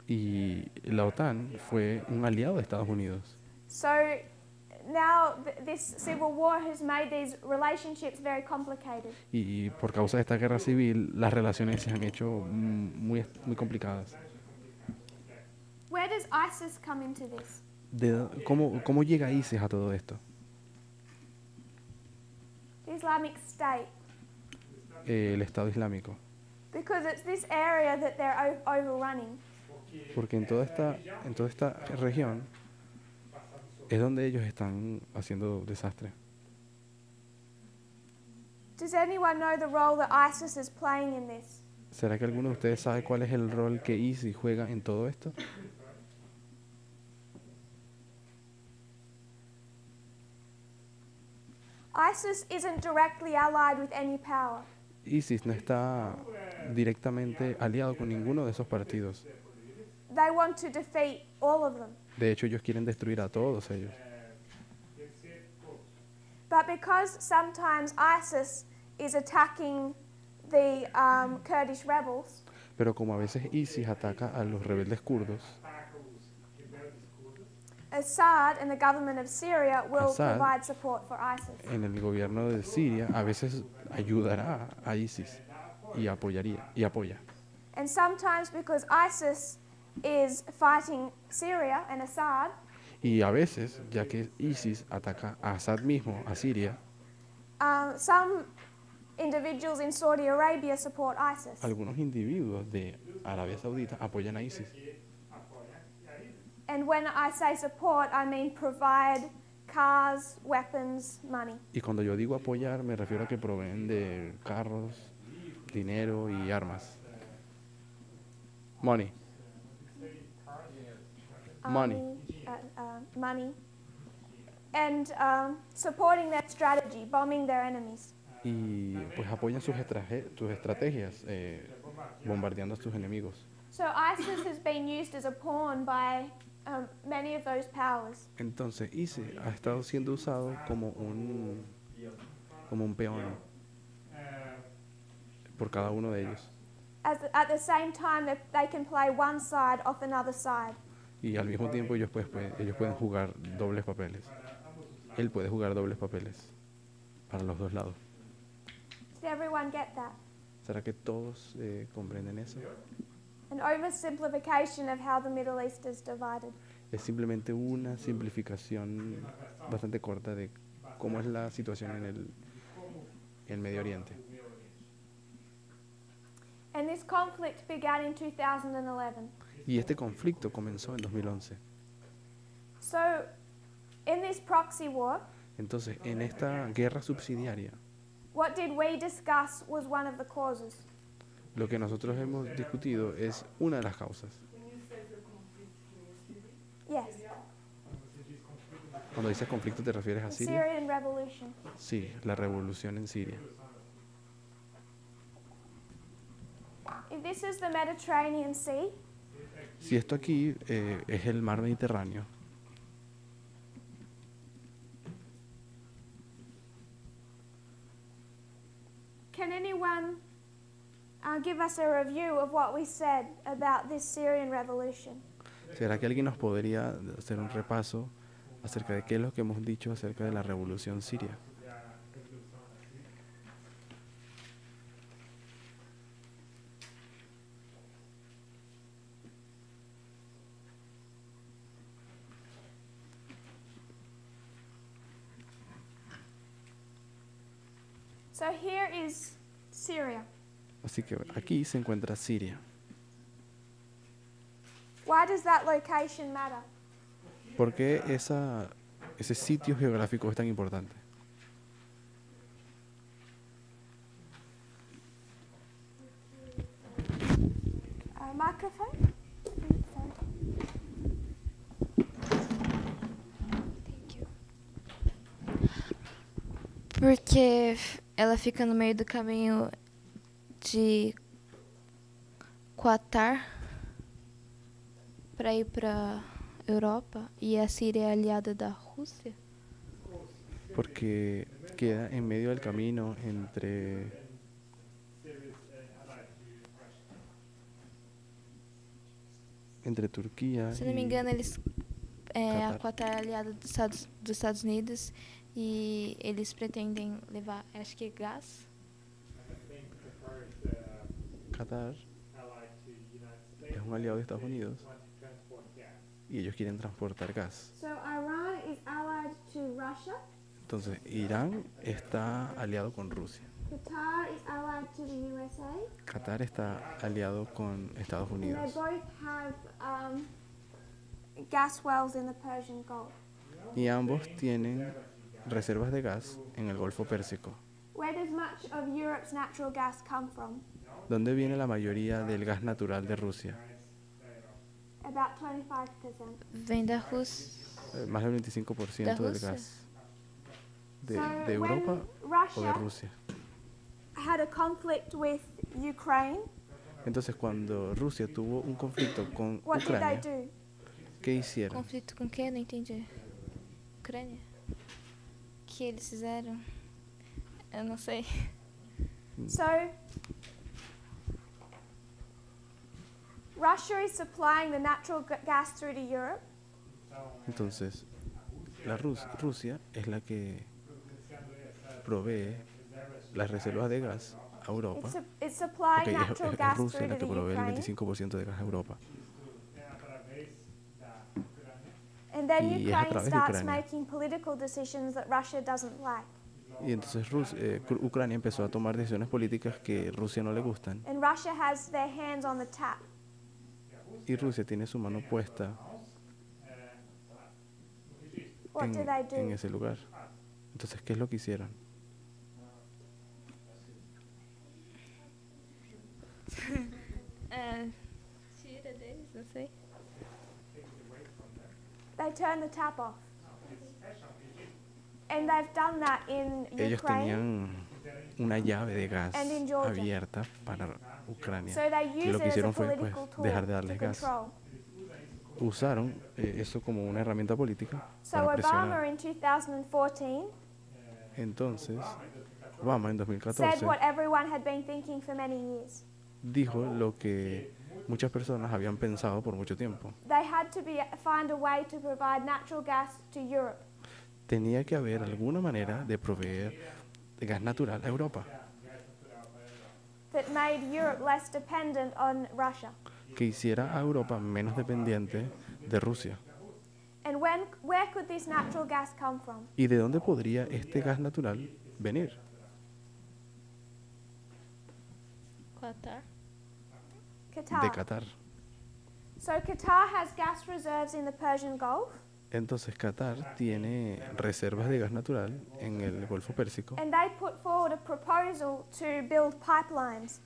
S1: Y la OTAN fue un aliado de Estados Unidos.
S2: So now this civil war has made these relationships very complicated.
S1: Y por causa de esta guerra civil, las relaciones se han hecho muy complicadas.
S2: Where does ISIS come into this?
S1: ¿Cómo llega ISIS a todo esto?
S2: The Islamic State.
S1: El Estado Islámico.
S2: Because it's this area that they're overrunning.
S1: Porque en toda esta región es donde ellos están haciendo desastre.
S2: Does anyone know the role that ISIS is playing in this?
S1: ¿Será que alguno de ustedes sabe cuál es el rol que ISIS juega en todo esto?
S2: ISIS isn't directly allied with any power.
S1: ISIS no está directamente aliado con ninguno de esos partidos.
S2: They want to defeat all of them.
S1: De hecho, ellos quieren destruir a todos ellos.
S2: But because sometimes ISIS is attacking the Kurdish rebels,
S1: Pero como a veces ISIS ataca a los rebeldes kurdos,
S2: Assad and the government of Syria will
S1: Assad
S2: provide support for ISIS.
S1: en el gobierno de Siria a veces ayudará a ISIS y apoya.
S2: And sometimes because ISIS is fighting Syria and Assad,
S1: Y a veces, ya que ISIS ataca a Assad mismo, a Siria,
S2: some individuals in Saudi Arabia support ISIS.
S1: Algunos individuos de Arabia Saudita apoyan a ISIS.
S2: And when I say support, I mean provide cars, weapons, money.
S1: Y cuando yo digo apoyar, me refiero a que proveen de carros, dinero y armas. Money. Money.
S2: Money. And supporting their strategy, bombing their enemies.
S1: Y pues apoyan sus estrategias, bombardeando a sus enemigos.
S2: So ISIS has been used as a pawn by many of those powers.
S1: Entonces ISIS ha estado siendo usado como un peón por cada uno de ellos.
S2: At the same time, they can play one side off another side.
S1: Y al mismo tiempo ellos pueden jugar dobles papeles. Él puede jugar dobles papeles para los dos lados.
S2: Did everyone get that?
S1: ¿Será que todos comprenden eso?
S2: An oversimplification of how the Middle East is divided.
S1: Es simplemente una simplificación bastante corta de cómo es la situación en el Medio Oriente.
S2: And this conflict began in 2011.
S1: Y este conflicto comenzó en 2011.
S2: So, in this proxy war,
S1: Entonces, en esta guerra subsidiaria,
S2: what did we discuss was one of the causes.
S1: lo que nosotros hemos discutido es una de las causas.
S2: Yes,
S1: Cuando dices conflicto, ¿te refieres a
S2: the
S1: Siria?
S2: Syrian revolution.
S1: Sí, la revolución en Siria.
S2: If this is the Mediterranean Sea,
S1: Si esto aquí es el mar Mediterráneo,
S2: can anyone give us a review of what we said about this Syrian revolution?
S1: ¿será que alguien nos podría hacer un repaso acerca de qué es lo que hemos dicho acerca de la revolución siria?
S2: So here is Syria.
S1: Así que aquí se encuentra Siria.
S2: Why does that location matter?
S1: ¿Por qué ese sitio geográfico es tan importante?
S2: Microphone?
S11: Porque ela fica no meio do caminho de Qatar para ir para Europa e a Síria é aliada da Rússia.
S1: Porque queda en medio del camino entre Turquía
S11: Se não me
S1: y
S11: engano, eles a
S1: Qatar.
S11: Qatar é aliada dos Estados Unidos e eles pretendem levar, acho que gás.
S1: Qatar es un aliado de Estados Unidos y ellos quieren transportar gas.
S2: So Iran is allied to Russia.
S1: Entonces, Irán está aliado con Rusia.
S2: Qatar is allied to the USA.
S1: Qatar está aliado con Estados
S2: And they
S1: Unidos.
S2: both have gas wells in the Persian Gulf.
S1: Y ambos tienen reservas de gas en el Golfo Pérsico.
S2: Where does much of Europe's natural gas come from?
S1: ¿Dónde viene la mayoría del gas natural de Rusia?
S2: About 25%.
S11: Vem da Rússia.
S1: Más del 25%
S11: ¿De
S1: del
S11: Rusia?
S1: gas de
S2: So
S1: Europa
S2: when
S1: o de
S2: Russia
S1: Rusia.
S2: had a conflict with Ukraine,
S1: Entonces, cuando Rusia tuvo un conflicto con
S2: what did they
S1: Ucrania,
S2: do?
S1: ¿qué hicieron?
S11: Conflito com quem? Não entendi. Ucrânia? O que eles fizeram? Eu não sei.
S2: So Russia is supplying the natural gas through to Europe.
S1: Entonces, Rusia es la que provee las reservas de gas a Europa.
S2: It's supplying
S1: Ok,
S2: natural
S1: es
S2: gas
S1: Rusia
S2: through
S1: la
S2: to
S1: que
S2: the
S1: provee el
S2: Ukraine.
S1: 25% de gas a Europa.
S2: And then
S1: Y es a
S2: Ukraine
S1: través de
S2: starts
S1: Ucrania.
S2: making political decisions that Russia doesn't like.
S1: Y entonces Ucrania empezó a tomar decisiones políticas que Rusia no le gustan.
S2: And Russia has their hands on the tap.
S1: Y Rusia tiene su mano puesta
S2: What do they do?
S1: en ese lugar. Entonces, ¿qué es lo que hicieron?
S11: Tira deles, não sei.
S2: They turn the tap off. And they've done that in
S1: Ellos
S2: Ukraine.
S1: tenían una llave de gas
S2: And in Georgia.
S1: abierta para Ucrania.
S2: So they
S1: Y
S2: use
S1: lo
S2: it
S1: que
S2: as a
S1: hicieron fue pues,
S2: political tool
S1: dejar de
S2: to
S1: darles gas.
S2: control.
S1: Usaron eso como una herramienta política
S2: So
S1: para
S2: Obama
S1: presionar.
S2: in 2014
S1: Entonces, Obama en
S2: said
S1: 2014
S2: what everyone had been thinking for many years.
S1: dijo lo que muchas personas habían pensado por mucho tiempo.
S2: They had to find a way to provide natural gas to Europe.
S1: Tenía que haber alguna manera de proveer de gas natural a Europa,
S2: That made Europe less dependent on Russia.
S1: que hiciera a Europa menos dependiente de Rusia.
S2: And where could this natural gas come from?
S1: ¿Y de dónde podría este gas natural venir?
S11: Qatar.
S2: Qatar.
S1: De Qatar.
S2: So Qatar has gas reserves in the Persian Gulf,
S1: Entonces Qatar tiene reservas de gas natural en el Golfo Pérsico
S2: and they put forward a proposal to build pipelines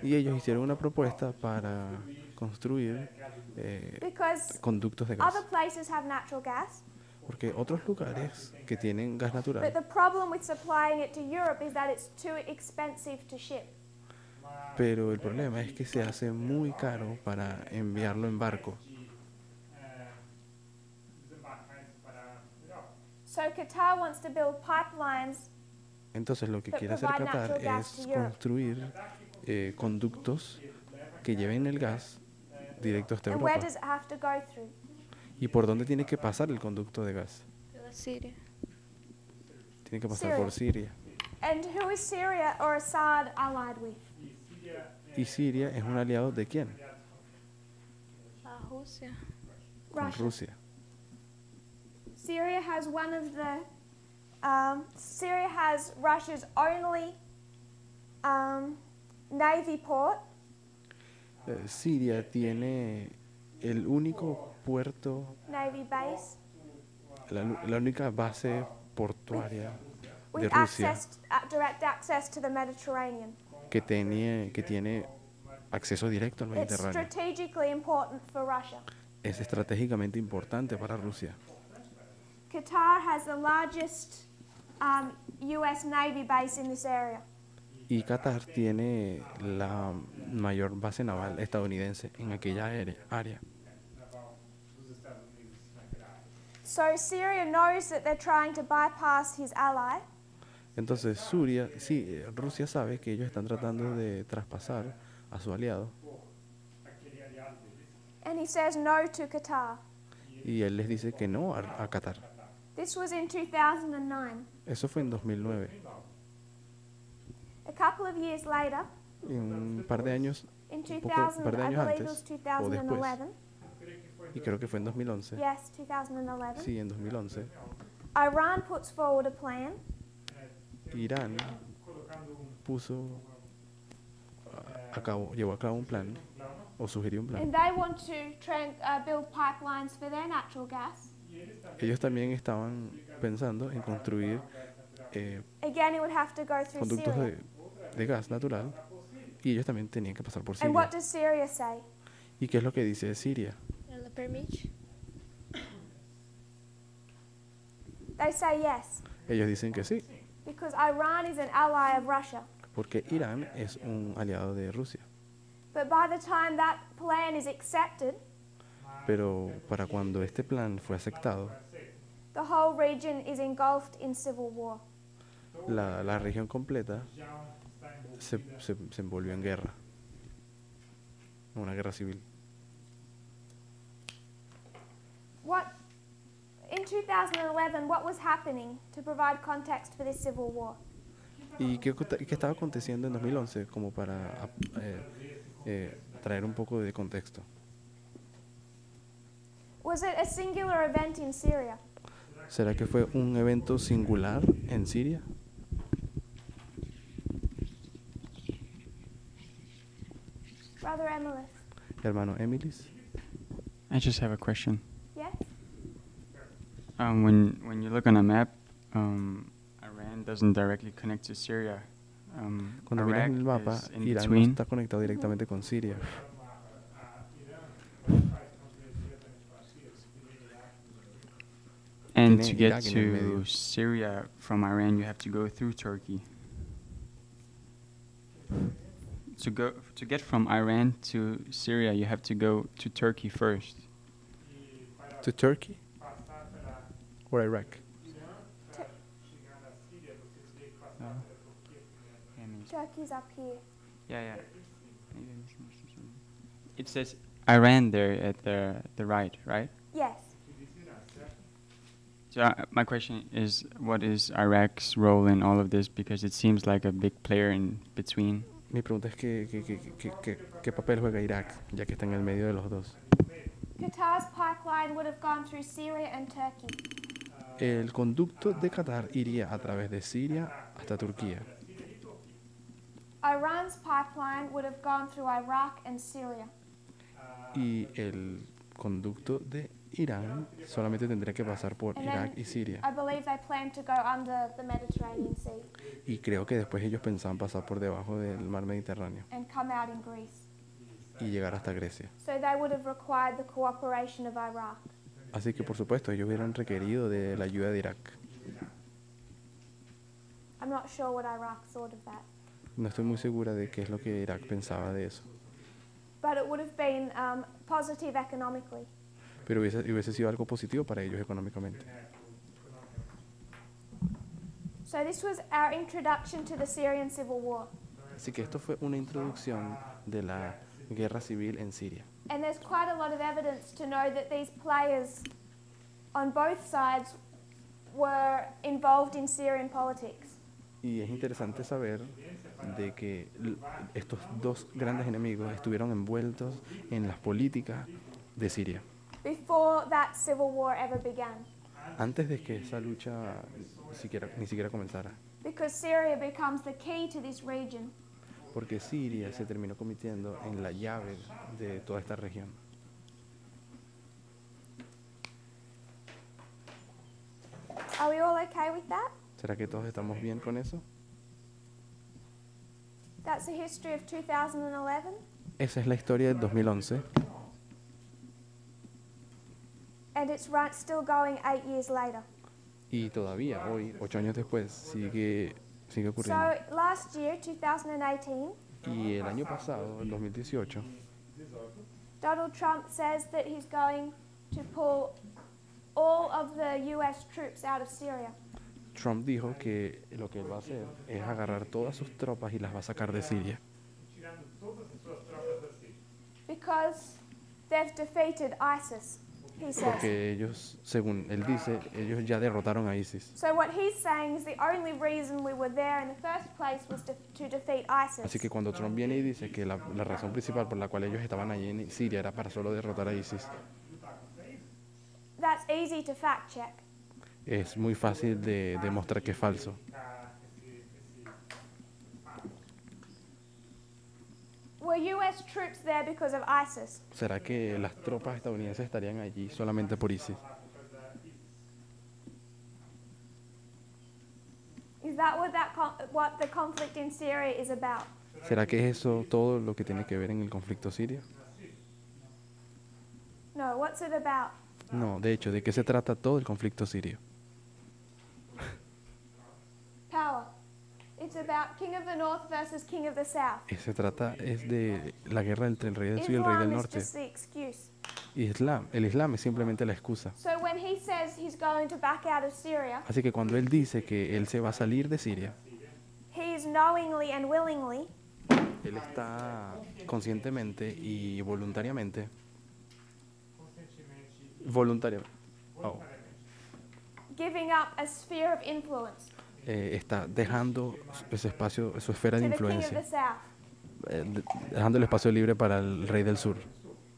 S1: y ellos hicieron una propuesta para construir
S2: because
S1: conductos de gas.
S2: other places have natural gas,
S1: Porque otros lugares que tienen gas
S2: but
S1: natural,
S2: the problem with supplying it to Europe is that it's too expensive to ship.
S1: pero el problema es que se hace muy caro para enviarlo en barco.
S2: So Qatar wants to build pipelines
S1: Entonces lo que
S2: But
S1: quiere hacer
S2: provide
S1: Qatar
S2: natural gas
S1: es
S2: to Europe.
S1: construir conductos que lleven el gas directo hasta
S2: and where
S1: Europa.
S2: does it have to go through?
S1: ¿Y por dónde tiene que pasar el conducto de gas?
S11: Pela Síria.
S1: Tiene que pasar por Siria.
S2: And who is Syria or Assad allied with?
S1: ¿Y Siria es un aliado de quién?
S11: A Rússia.
S1: Con
S2: Russia.
S1: Rusia.
S2: Syria has one of the Syria has Russia's only navy port,
S1: Siria tiene el único puerto,
S2: navy base,
S1: la única base portuaria de
S2: with
S1: Rusia
S2: direct access to the Mediterranean.
S1: que tiene acceso directo al
S2: It's
S1: Mediterráneo.
S2: strategically important for Russia.
S1: Es estratégicamente importante para Rusia.
S2: Qatar has the largest U.S. Navy base in this area.
S1: Y Qatar tiene la mayor base naval estadounidense en aquella área.
S2: So Syria knows that they're trying to bypass his ally,
S1: Entonces, Rusia sabe que ellos están tratando de traspasar a su aliado
S2: and he says no to Qatar.
S1: y él les dice que no a Qatar.
S2: This was in 2009.
S1: Eso fue en 2009.
S2: A couple of years later,
S1: Y un par de años,
S2: in
S1: par de
S2: 2000, I
S1: años
S2: believe it was
S1: antes o después,
S2: 2011.
S1: y creo que fue en 2011.
S2: Yes, 2011.
S1: Sí, en 2011,
S2: Iran puts forward a plan
S1: Irán llevó a cabo un plan, o sugirió un plan.
S2: and they want to build pipelines for their natural gas.
S1: Ellos también estaban pensando en construir
S2: Again, it would have to go through
S1: conductos
S2: Syria.
S1: de gas natural y ellos también tenían que pasar por
S2: And what
S1: Siria.
S2: does Syria say?
S1: ¿Y qué es lo que dice Siria?
S11: Ela permite?
S2: They say yes,
S1: Ellos dicen que sí,
S2: because Iran is an ally of Russia.
S1: porque Irán es un aliado de Rusia.
S2: But by the time that plan is accepted,
S1: Pero para cuando este plan fue aceptado,
S2: the whole region is engulfed in civil war.
S1: la región completa se envolvió en guerra, una guerra civil.
S2: In 2011, what was happening to provide context for this civil war?
S1: ¿Y qué estaba aconteciendo en 2011 como para traer un poco de contexto?
S2: Was it a singular event in Syria?
S1: ¿Será que fue un evento singular en Siria?
S2: Brother Emilus.
S1: Hermano Emilis,
S12: I just have a question.
S2: Yes?
S12: When you look on a map, Iran doesn't directly connect to Syria.
S1: cuando miras
S12: Iraq
S1: en el mapa,
S12: is in
S1: Irán no
S12: between.
S1: está conectado directamente con Siria.
S12: And
S1: Tiene
S12: to get
S1: Irak en el medio.
S12: to Syria from Iran, you have to go through Turkey. To get from Iran to Syria, you have to go to Turkey first.
S1: To Turkey or Iraq?
S2: Turkey's up here.
S12: Yeah. It says Iran there at the right, right?
S2: Yes.
S12: So my question is, what is Iraq's role in all of this? Because it seems like a big player in between.
S1: Mi pregunta es ¿qué papel juega Irak, ya que está en el medio de los dos?
S2: Qatar's pipeline would have gone through Syria and Turkey.
S1: El conducto de Qatar iría a través de Siria hasta Turquía.
S2: Iran's pipeline would have gone through Iraq and Syria.
S1: Y el conducto de Irán solamente tendría que pasar por
S2: And
S1: Irak
S2: then
S1: y Siria.
S2: I believe they plan to go under the Mediterranean Sea
S1: Y creo que después ellos pensaban pasar por debajo del mar Mediterráneo
S2: and come out in Greece.
S1: y llegar hasta Grecia.
S2: So they would have required the cooperation of Iraq.
S1: Así que por supuesto ellos hubieran requerido de la ayuda de Irak.
S2: I'm not sure what Iraq thought of that.
S1: No estoy muy segura de qué es lo que Irak pensaba de eso,
S2: But it would have been positive economically.
S1: pero hubiese sido algo positivo para ellos económicamente.
S2: So this was our introduction to the Syrian civil war.
S1: Así que esto fue una introducción de la guerra civil en Siria.
S2: And there's quite a lot of evidence to know that these players on both sides were involved in Syrian politics.
S1: Y es interesante saber de que estos dos grandes enemigos estuvieron envueltos en las políticas de Siria
S2: Before that civil war ever began.
S1: antes de que esa lucha ni siquiera comenzara,
S2: Because Syria becomes the key to this region.
S1: porque Siria se terminó convirtiendo en la llave de toda esta región.
S2: Are we all okay with that?
S1: ¿Será que todos estamos bien con eso?
S2: That's the history of 2011.
S1: Esa es la historia del 2011
S2: And it's still going 8 years later.
S1: y todavía hoy, 8 años después, sigue
S2: So
S1: ocurriendo.
S2: last year, 2018,
S1: Y el año pasado, el 2018,
S2: Donald Trump says that he's going to pull all of the US troops out of Syria.
S1: Trump dijo que lo que él va a hacer es agarrar todas sus tropas y las va a sacar de Siria,
S2: Because they've defeated ISIS, he says.
S1: porque ellos, según él dice, ellos ya derrotaron a ISIS.
S2: So what he's saying is the only reason we were there in the first place was to defeat
S1: Así
S2: ISIS.
S1: que cuando Trump viene y dice que la razón principal por la cual ellos estaban allí en Siria era para solo derrotar a ISIS,
S2: That's easy to fact check.
S1: es muy fácil de demostrar que es falso.
S2: Were US troops there because of ISIS?
S1: ¿Será que las tropas estadounidenses estarían allí solamente por ISIS?
S2: Is that what the conflict in Syria is about?
S1: ¿Será que es eso todo lo que tiene que ver en el conflicto sirio?
S2: No, what's it about?
S1: No, de hecho, ¿de qué se trata todo el conflicto sirio?
S2: Power. It's about King of the North versus King of the South.
S1: Se trata es de la guerra entre el rey del sur y el rey del
S2: Islam is
S1: norte.
S2: just the excuse.
S1: El Islam es simplemente la excusa.
S2: So when he says he's going to back out of Syria,
S1: Así que cuando él dice que él se va a salir de Siria,
S2: he's knowingly and willingly
S1: él está conscientemente y voluntariamente, oh,
S2: giving up a sphere of influence
S1: está dejando ese espacio, su esfera de
S2: to the King of
S1: influencia,
S2: the South.
S1: dejando el espacio libre para el rey del sur.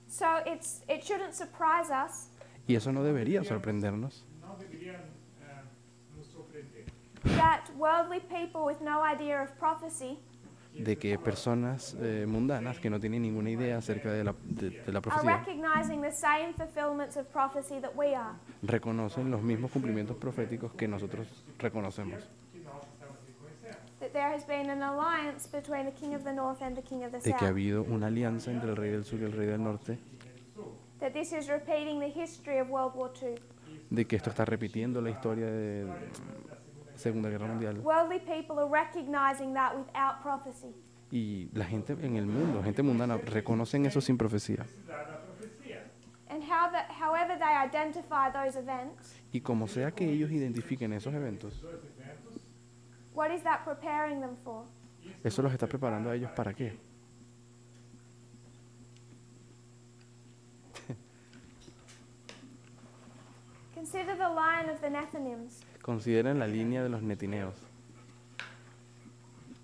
S2: So it shouldn't surprise us
S1: Y eso no debería sorprendernos,
S2: that worldly people with no idea of prophecy
S1: de que personas mundanas que no tienen ninguna idea acerca de la
S2: are
S1: profecía
S2: recognizing the same fulfillments of prophecy that we are.
S1: reconocen los mismos cumplimientos proféticos que nosotros reconocemos.
S2: That there has been an alliance between the king of the north and the king of the
S1: De que ha
S2: south.
S1: habido una alianza entre el rey del sur y el rey del norte,
S2: That this is repeating the history of World War II.
S1: de que esto está repitiendo la historia de Segunda Guerra Mundial.
S2: Worldly people are recognizing that without prophecy.
S1: Y la gente en el mundo, gente mundana, reconocen eso sin profecía.
S2: And however they identify those events,
S1: Y como sea que ellos identifiquen esos eventos,
S2: what is that preparing them for?
S1: eso los está preparando a ellos para qué.
S2: Consider the line of the Nethinims.
S1: Consideren la línea de los netineos.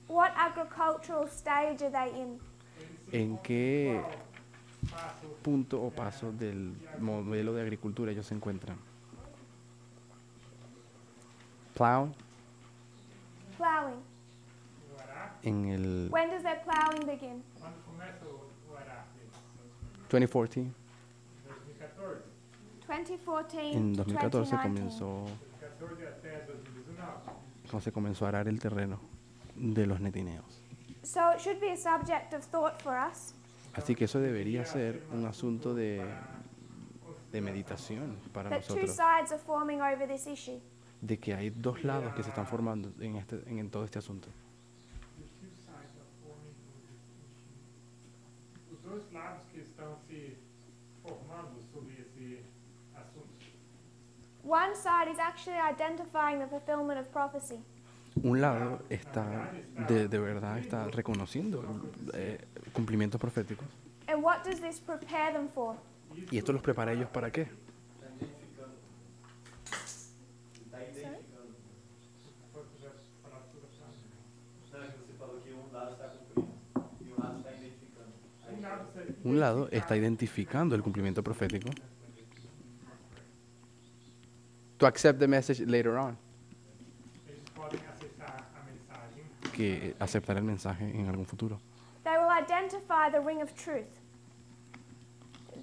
S2: What agricultural stage are they in?
S1: ¿En qué punto o paso del modelo de agricultura ellos se encuentran? Plowing.
S2: Plowing.
S1: En el
S2: When does their plowing begin?
S1: 2014.
S2: 2014
S1: En
S2: to
S1: 2014
S2: 2019.
S1: se comenzó a arar el terreno de los netineos.
S2: So it should be a subject of thought for us.
S1: Así que eso debería ser un asunto de meditación para
S2: That two
S1: nosotros,
S2: sides are forming over this issue.
S1: de que hay dos lados que se están formando en todo este asunto.
S5: Os dois lados que estão se formando sobre esse assunto.
S2: One side is actually identifying the fulfillment of prophecy.
S1: Un lado está de verdad está reconociendo cumplimientos proféticos.
S2: And what does this prepare them for?
S1: ¿Y esto los prepara a ellos para qué? Un lado está identificando el cumplimiento profético. To accept the message later on.
S5: Eles podem aceitar a mensagem.
S1: Que aceptar el mensaje en algún futuro.
S2: They will identify the ring of truth.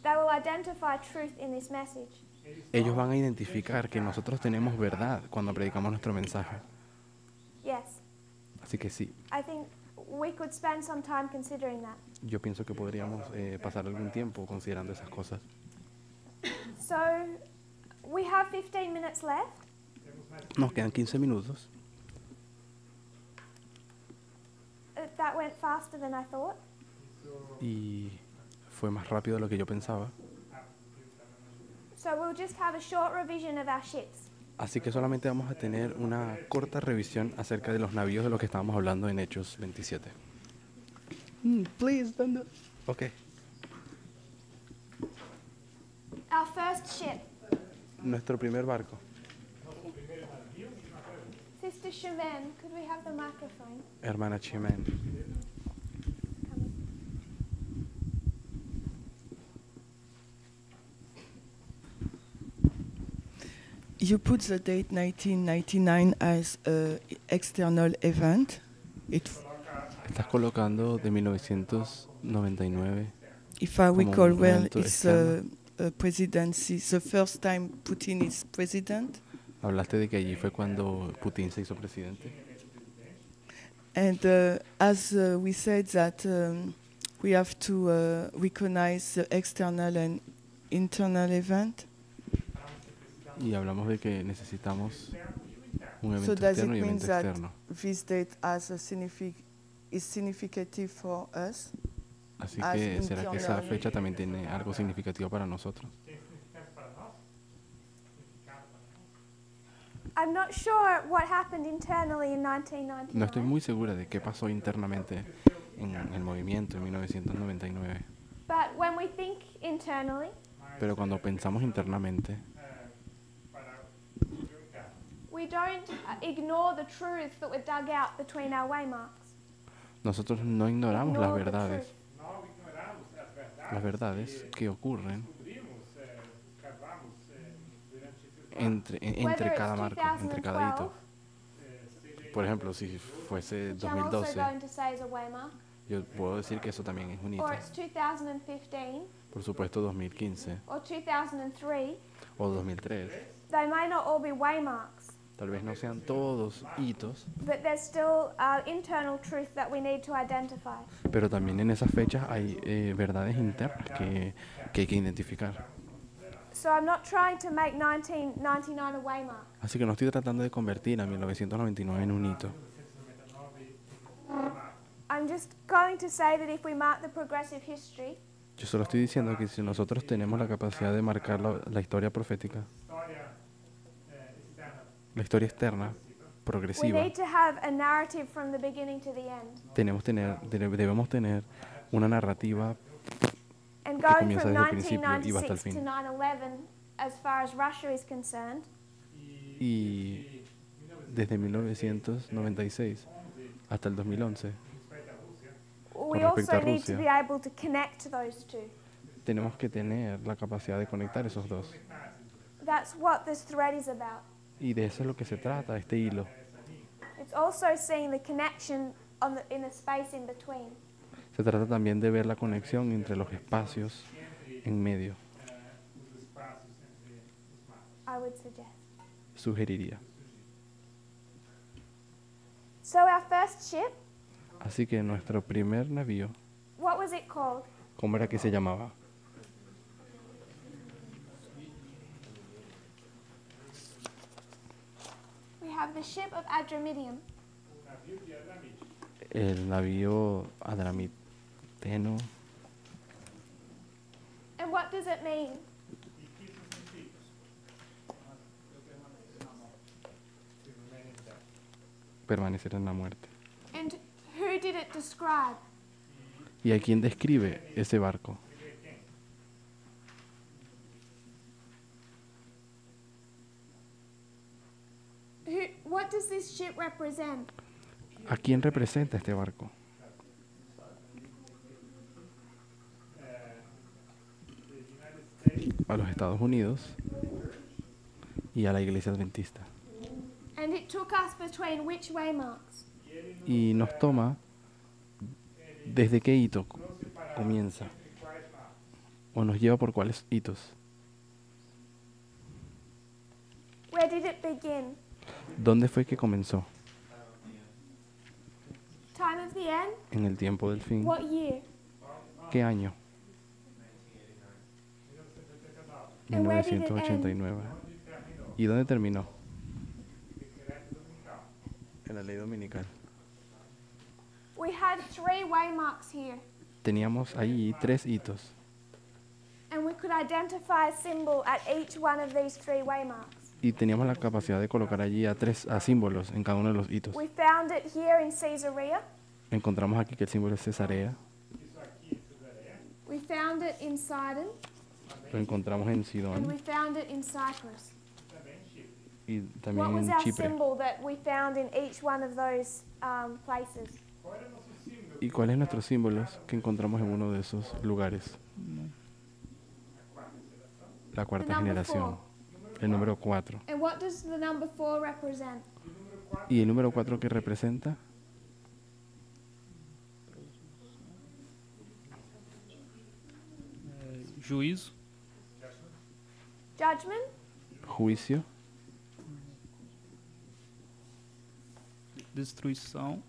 S2: They will identify truth in this message.
S1: Ellos van a identificar que nosotros tenemos verdad cuando predicamos nuestro mensaje.
S2: Yes.
S1: Así que sí,
S2: I think we could spend some time considering that.
S1: yo pienso que podríamos pasar algún tiempo considerando esas cosas.
S2: So, we have 15 minutes left.
S1: Nos quedan 15 minutos.
S2: That went faster than I thought.
S1: Y fue más rápido de lo que yo pensaba.
S2: So we'll just have a short revision of our ships.
S1: Así que solamente vamos a tener una corta revisión acerca de los navíos de los que estábamos hablando en Hechos 27. Please, don't do. Okay.
S2: Our first ship,
S1: Nuestro primer barco.
S2: Sister Shemen, could we have the microphone?
S1: Hermana Chimen.
S10: You put the date 1999 as an external event.
S1: Estás colocando de 1999.
S10: If I
S1: como
S10: recall
S1: un
S10: well,
S1: evento
S10: it's
S1: externo.
S10: a presidency, the first time Putin is president.
S1: Hablaste de que allí fue cuando Putin se hizo presidente.
S10: And as we said that we have to recognize the external and internal event.
S1: Y hablamos de que necesitamos un
S10: So
S1: evento
S10: does it
S1: externo y un
S10: mean
S1: evento
S10: that
S1: externo.
S10: this date has a is significative for us?
S1: Así
S10: as
S1: que, ¿será que esa
S10: internal?
S1: fecha también tiene algo significativo para nosotros?
S2: I'm not sure what happened internally in 1999.
S1: No estoy muy segura de qué pasó internamente en el movimiento en 1999,
S2: But when we think internally,
S1: pero cuando pensamos internamente,
S2: we don't ignore the truth that were dug out between our waymarks.
S1: nosotros no ignoramos las
S2: Ignore the
S1: verdades,
S2: truth.
S5: Não ignoramos as verdades.
S1: las verdades que ocurren
S5: Descobrimos, cavamos durante esses
S1: entre
S2: Whether
S1: cada
S2: it's
S1: marco, entre cada
S2: 2012,
S1: hito.
S5: seja
S1: Por ejemplo, si fuese
S2: which I'm also
S1: 2012,
S2: going to say is a waymark,
S1: yo puedo decir que eso también es un hito.
S2: or it's 2015
S1: Por supuesto, 2015
S2: or 2003,
S1: o 2003.
S2: they may not all be waymarks,
S1: Tal vez no sean todos hitos,
S2: but there's still internal truth that we need to identify.
S1: pero también en esas fechas hay verdades internas que hay que identificar.
S2: So I'm not trying to make 1999 a waymark.
S1: Así que no estoy tratando de convertir a 1999 en un hito.
S2: I'm just going to say that if we mark the progressive history,
S1: Yo solo estoy diciendo que si nosotros tenemos la capacidad de marcar la historia profética, la historia externa,
S2: we
S1: progresiva,
S2: need to have a narrative from the beginning to the end.
S1: debemos tener una narrativa
S2: And
S1: que
S2: going
S1: comienza
S2: from
S1: desde el principio y va hasta el
S2: 1996 to
S1: fin.
S2: 9/11, as far as Russia is concerned,
S1: Y desde 1996 hasta el 2011
S2: we
S1: respecto a
S2: also need to
S1: Rusia,
S2: be able to connect those two.
S1: tenemos que tener la capacidad de conectar esos dos.
S2: That's what this thread is about.
S1: Y de eso es lo que se trata, este hilo.
S2: It's also seeing the connection in the space in between.
S1: Se trata también de ver la conexión entre los espacios en medio,
S2: I would suggest.
S1: sugeriría.
S2: So our first ship,
S1: Así que nuestro primer navío,
S2: what was it called?
S1: ¿cómo era que se llamaba?
S2: We have the ship of Adramyttium.
S1: El navío Adramiteno.
S2: And what does it mean?
S1: Permanecer en la muerte.
S2: And who did it describe?
S1: ¿Y a quién describe ese barco?
S2: What does this ship represent?
S1: ¿A quién representa este barco? A los Estados Unidos y a la Iglesia Adventista.
S2: And it took us between which waymarks?
S1: Y nos toma desde qué hito comienza o nos lleva por cuáles hitos.
S2: Where did it begin?
S1: ¿Dónde fue que comenzó?
S2: Time of the end?
S1: En el tiempo del fin.
S2: What year?
S1: ¿Qué año?
S2: And where did it end?
S1: 1989. ¿Y dónde terminó? En la ley dominical.
S2: We had 3 waymarks here,
S1: Teníamos ahí 3 hitos
S2: and we could identify a symbol at each one of these 3 waymarks.
S1: y teníamos la capacidad de colocar allí a símbolos en cada uno de los hitos.
S2: We found it here in Caesarea.
S1: Encontramos aquí que el símbolo es Cesarea,
S2: We found it in Sidon,
S1: lo encontramos en
S2: and
S1: Sidón
S2: we found it in Cyprus.
S1: y
S2: What
S1: también
S2: was
S1: en
S2: our
S1: Chipre.
S2: symbol that we found in each one of those places?
S1: ¿Y cuál es nuestro símbolo que encontramos en uno de esos lugares? La cuarta
S2: The number
S1: generación, el número 4.
S2: And what does the number 4 represent?
S1: ¿Y el número 4 qué representa?
S6: Juízo,
S2: Judgment,
S1: Juicio,
S6: destruição,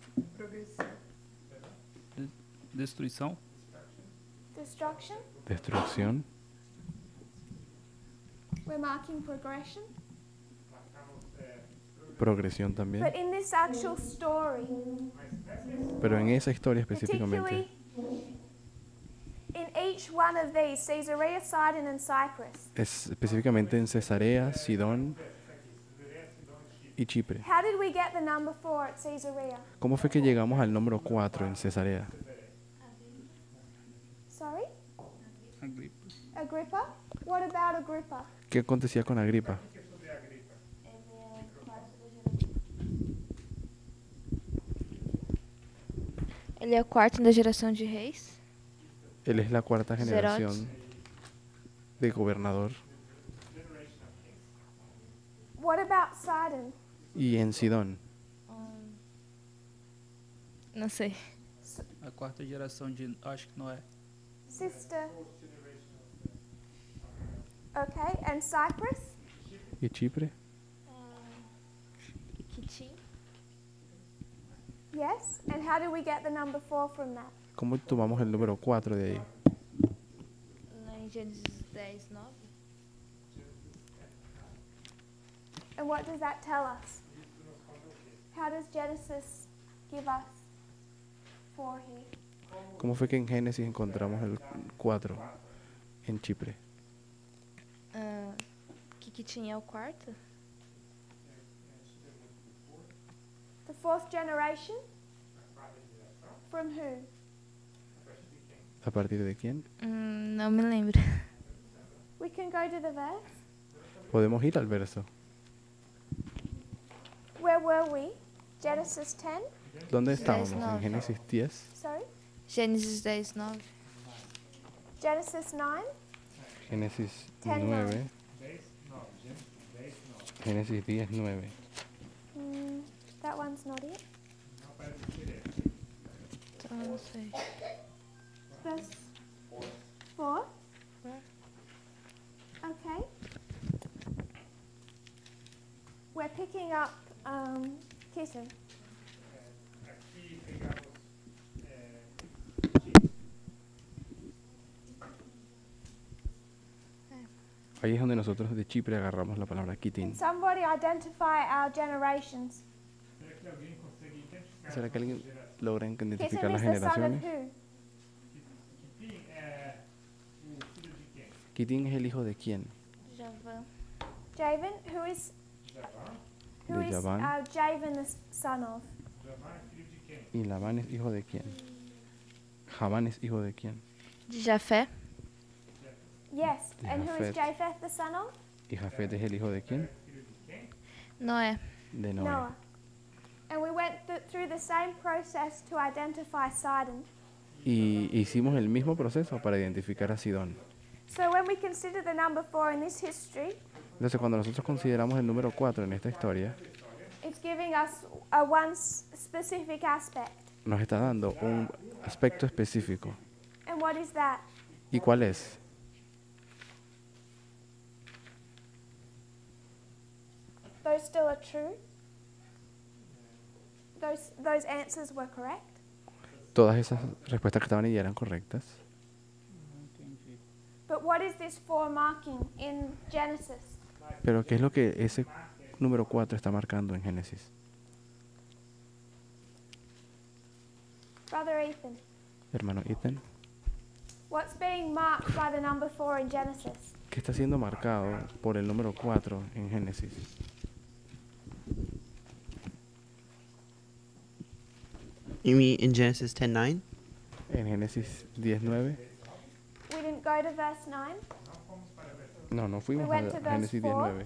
S6: destruição,
S2: destruction.
S1: destrucción,
S2: We're marking progression.
S1: progresión también.
S2: But in this actual story,
S1: Pero en esa historia específicamente,
S2: particularly in each one of these, Caesarea, Sidon, and Cyprus,
S1: específicamente en Cesarea, Sidón y Chipre.
S2: how did we get the number 4 at Caesarea?
S1: ¿Cómo fue que llegamos al número 4 en Cesarea?
S2: Sorry?
S6: Agripa.
S2: Agrippa? What about Agrippa?
S1: ¿Qué acontecía con Agripa?
S11: Ele é o quarto da geração de reis.
S1: Él es la cuarta
S11: Zerotes.
S1: generación de gobernador.
S2: What about Sidon?
S1: Y en Sidón,
S11: Não sei.
S6: A quarta geração de, acho que Noé.
S2: Sister. Okay, and Cyprus?
S1: ¿Y Chipre?
S11: Kitim.
S2: Yes. And how do we get the number 4 from that?
S1: ¿Cómo tomamos el número 4 de ahí?
S11: Lá em Gênesis 10, 9.
S2: And what does that tell us? How does Genesis give us 4 here?
S1: ¿Cómo fue que en Génesis encontramos el 4 en Chipre?
S11: Que Kitim é o quarto?
S2: The 4th generation? From who?
S1: ¿A partir de quién?
S11: Não me lembro.
S2: We can go to the verse.
S1: Podemos ir al verso.
S2: Where were we? Genesis 10?
S1: ¿Dónde estábamos?
S11: 9.
S1: En Génesis 10.
S2: Sorry?
S11: Gênesis 10, 9.
S2: Genesis 9?
S1: Génesis
S2: 10,
S1: 9. Génesis 10, 9.
S2: That one's not it.
S11: Então, não sei.
S2: Verse 4? Okay. We're picking up Kitten.
S5: Aqui pegamos
S1: Ahí es donde nosotros de Chipre agarramos la palabra Kitin.
S2: Can somebody identify our generations?
S1: ¿Será que alguien logra identificar
S2: Kitten
S1: las
S2: is the son of
S1: generaciones?
S2: who?
S1: Kitin es el hijo de quién?
S11: Javã.
S2: Javan, who is
S1: De Javán.
S2: Javan the son of?
S1: ¿Y Labán es hijo de quién? Javán es hijo de quién?
S11: De Jafé.
S2: Yes,
S1: De
S2: and who is
S1: Japheth.
S2: Japheth the son of?
S1: ¿Y Jafet es el hijo de quién?
S11: Noé.
S1: De Noé.
S2: Noah. And we went through the same process to identify Sidon.
S1: Y hicimos el mismo proceso para identificar a Sidón.
S2: So when we consider the number 4 in this history,
S1: Entonces, cuando nosotros consideramos el número 4 en esta historia,
S2: it's giving us a one specific aspect.
S1: nos está dando un aspecto específico.
S2: And what is that?
S1: ¿Y cuál es?
S2: Those still are true? Those answers were correct?
S1: Todas esas respuestas que estaban ahí eran correctas.
S2: But what is this 4 marking in Genesis?
S1: Pero ¿qué es lo que ese número 4 está marcando en Génesis?
S2: Brother Ethan,
S1: Hermano Ethan,
S2: what's being marked by the number 4 in Genesis?
S1: ¿qué está siendo marcado por el número 4 en Génesis?
S13: You mean in Genesis 10:9?
S1: En Génesis 10:9.
S2: We didn't go to verse 9,
S1: No fuimos
S2: We went to
S1: a
S2: verse
S1: Génesis
S2: 4.
S1: 10:9.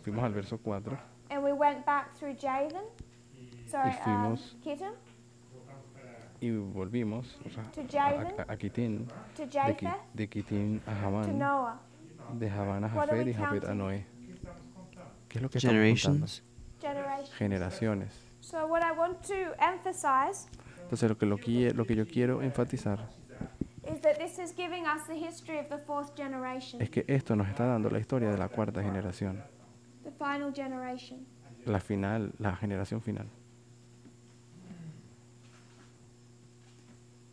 S1: Fuimos al verso 4
S2: and we went back through Javan. Sorry,
S1: Y fuimos-
S2: Kitten,
S1: y volvimos o sea,
S2: To Javan,
S1: a Kitín,
S2: to
S1: de,
S2: Japheth,
S1: de Kitín a
S2: to
S1: Javán,
S2: Noah.
S1: de Javán a
S2: What are
S1: Jafet
S2: we
S1: y Jafet a
S2: counting?
S1: Noé. ¿Qué es lo que estamos contando?
S13: Generations.
S2: Generations.
S1: Generaciones.
S2: So what I want to emphasize
S1: Entonces lo que yo quiero enfatizar
S2: is that this is giving us the history of the 4th generation,
S1: es que esto nos está dando la historia de la cuarta generación,
S2: the final generation.
S1: la generación final,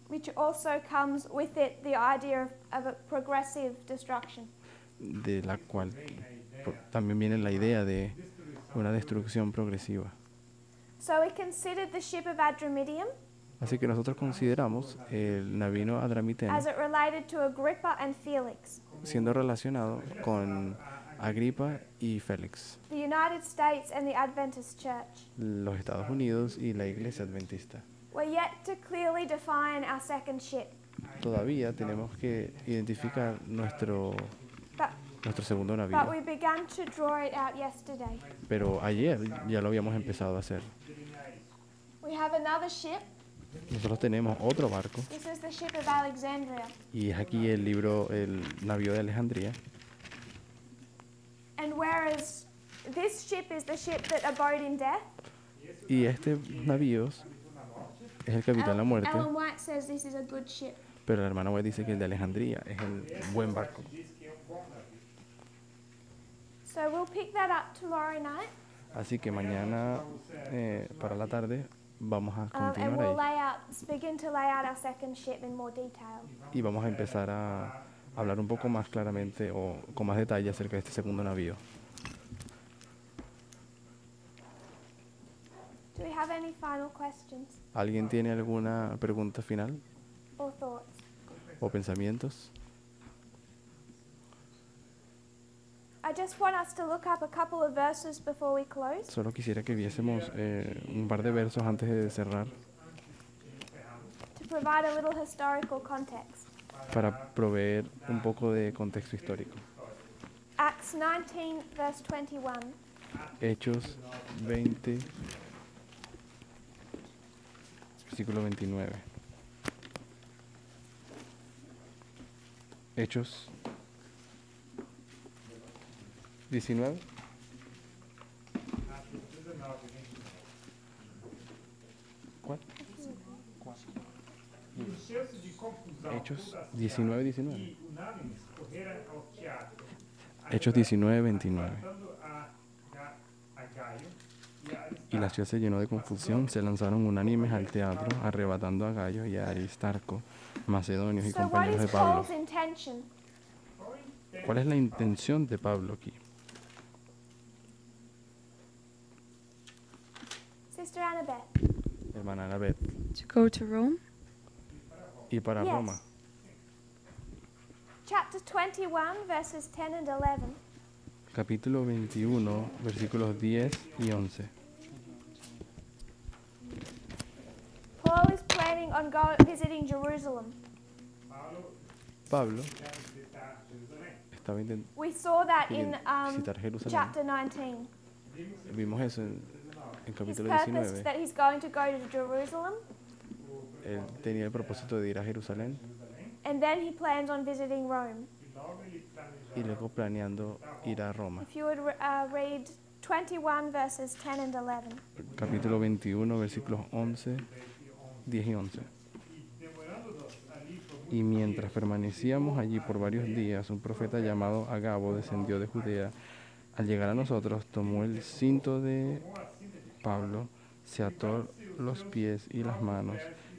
S2: Which also comes with it the idea of a progressive destruction.
S1: de la cual también viene la idea de una destrucción progresiva.
S2: So we considered the ship of Adramyttium
S1: Así que nosotros consideramos el navío Adramiteno
S2: as it related to Agrippa and Felix,
S1: siendo relacionado con Agripa y Félix,
S2: the United States and the Adventist Church.
S1: los Estados Unidos y la Iglesia Adventista.
S2: We're yet to clearly define our second ship,
S1: Todavía tenemos que identificar nuestro segundo
S2: but
S1: navío,
S2: we began to draw it out yesterday.
S1: pero ayer ya lo habíamos empezado a hacer.
S2: We have another ship.
S1: Nosotros tenemos otro barco
S2: This is the ship of Alexandria.
S1: y es aquí el navío de Alejandría.
S2: And whereas this ship is the ship that abode in death,
S1: Y este navío es el capitán La Muerte,
S2: Ellen White says this is a good ship.
S1: pero la hermana White dice que el de Alejandría es el buen barco.
S2: So we'll pick that up tomorrow night,
S1: Así que mañana para la tarde vamos a
S2: and
S1: continuar
S2: we'll
S1: ahí
S2: begin to lay out our second ship in more detail.
S1: y vamos a empezar a hablar un poco más claramente o con más detalle acerca de este segundo navío.
S2: Do we have any final questions
S1: ¿Alguien tiene alguna pregunta final
S2: or thoughts?
S1: o pensamientos?
S2: I just want us to look up a couple of verses before we close.
S1: Solo quisiera que viésemos un par de versos antes de cerrar
S2: To provide a little historical context.
S1: para proveer un poco de contexto histórico.
S2: Acts 19, verse 21.
S1: Hechos 20, versículo 29. Hechos 19. ¿Cuál? Hechos 19, 19. Hechos 19, 29. Y la ciudad se llenó de confusión, se lanzaron unánimes al teatro, arrebatando a Gayo y a Aristarco, macedonios y
S2: So what
S1: compañeros de
S2: is
S1: Pablo.
S2: Paul's intention?
S1: ¿Cuál es la intención de Pablo aquí?
S2: Sister Annabeth.
S1: Hermana Annabeth.
S4: To go to Rome?
S1: Y para
S2: Yes.
S1: Roma.
S2: Chapter 21, verses 10 and 11.
S1: Capítulo 21, versículos 10 y 11.
S2: Paul is planning on visiting Jerusalem.
S1: Pablo estaba intentando
S2: We saw that in
S1: visitar Jerusalén.
S2: chapter 19.
S1: Vimos eso en
S2: His
S1: capítulo
S2: purpose is
S1: 19.
S2: that he's going to go to Jerusalem,
S1: Él tenía el propósito de ir a Jerusalén
S2: and then he plans on visiting Rome.
S1: y luego planeando ir a Roma.
S2: If you would read 21 verses 10 and 11.
S1: Capítulo 21, versículos 11, 10 y 11. Y mientras permanecíamos allí por varios días, un profeta llamado Agabo descendió de Judea. Al llegar a nosotros, tomó el cinto de Pablo, se ató los pies y las manos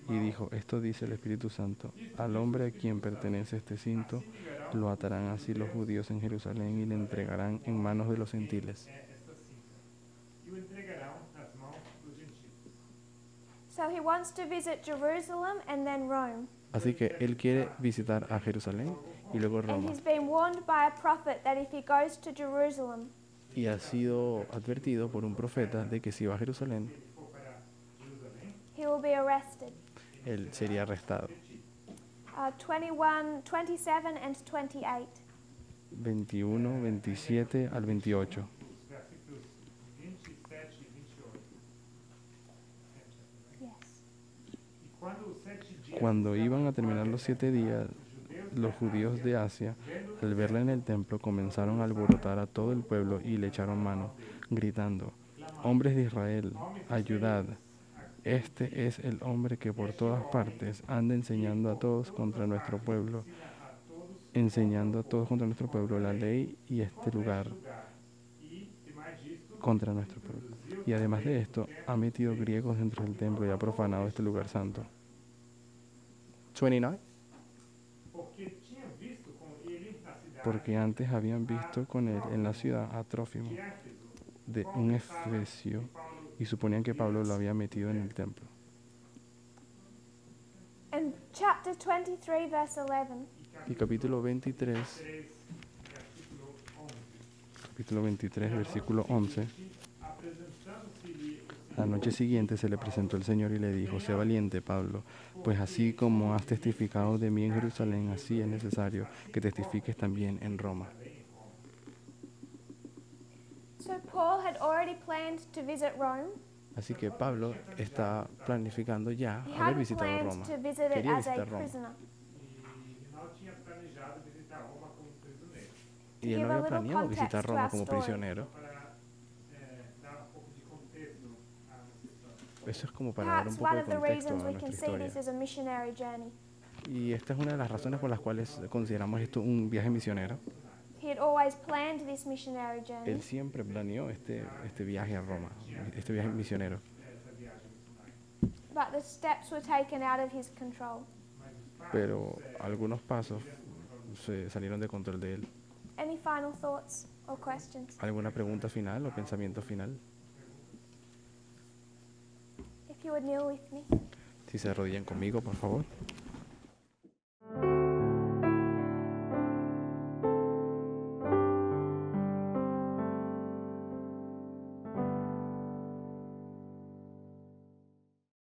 S1: y dijo: esto dice el Espíritu Santo, al hombre a quien pertenece este cinto, lo atarán así los judíos en Jerusalén y le entregarán en manos de los gentiles.
S2: So he wants to visit Jerusalem and then Rome.
S1: Así que él quiere visitar a Jerusalén y luego
S2: And
S1: Roma.
S2: he's been warned by a prophet that if he goes to Jerusalem,
S1: Y ha sido advertido por un profeta de que si va a Jerusalén,
S2: he will be arrested.
S1: él sería arrestado.
S2: 21, 27 and 28.
S1: 21, 27 al 28. Cuando iban a terminar los 7 días, los judíos de Asia, al verla en el templo, comenzaron a alborotar a todo el pueblo y le echaron mano, gritando: hombres de Israel, ayudad. Este es el hombre que por todas partes anda enseñando a todos contra nuestro pueblo, la ley y este lugar contra nuestro pueblo. Y además de esto, ha metido griegos dentro del templo y ha profanado este lugar santo. 29. Porque antes habían visto con él en la ciudad a Trófimo, de un efesio, y suponían que Pablo lo había metido en el templo.
S2: And chapter 23, verse 11.
S1: Y capítulo 23, versículo 11. La noche siguiente se le presentó el Señor y le dijo: sé valiente, Pablo, pues así como has testificado de mí en Jerusalén, así es necesario que testifiques también en Roma.
S2: So Paul had already planned to visit Rome.
S1: Así que Pablo está planificando ya
S2: He
S1: haber
S2: hadn't
S1: visitado
S2: planned
S1: Roma.
S2: to visit it
S1: Quería
S2: as a
S1: visitar Roma.
S2: prisoner.
S1: Y él
S2: give
S1: no
S2: a
S1: había
S2: little
S1: planeado visitar
S2: context to
S1: Roma
S2: our
S1: como
S2: story.
S1: prisionero. Eso es como para dar un
S2: Perhaps
S1: poco
S2: one
S1: de
S2: of the
S1: contexto
S2: reasons
S1: a
S2: we
S1: nuestra
S2: can see
S1: historia.
S2: this as a missionary journey.
S1: Y esta es una de las razones por las cuales consideramos esto un viaje misionero.
S2: He had always planned this missionary journey,
S1: Él siempre planeó este viaje a Roma, este viaje misionero.
S2: but the steps were taken out of his control.
S1: Pero algunos pasos se salieron de control de él.
S2: Any final thoughts or questions?
S1: ¿Alguna pregunta final o pensamiento final?
S2: If you would kneel with me.
S1: Si se arrodillan conmigo, por favor.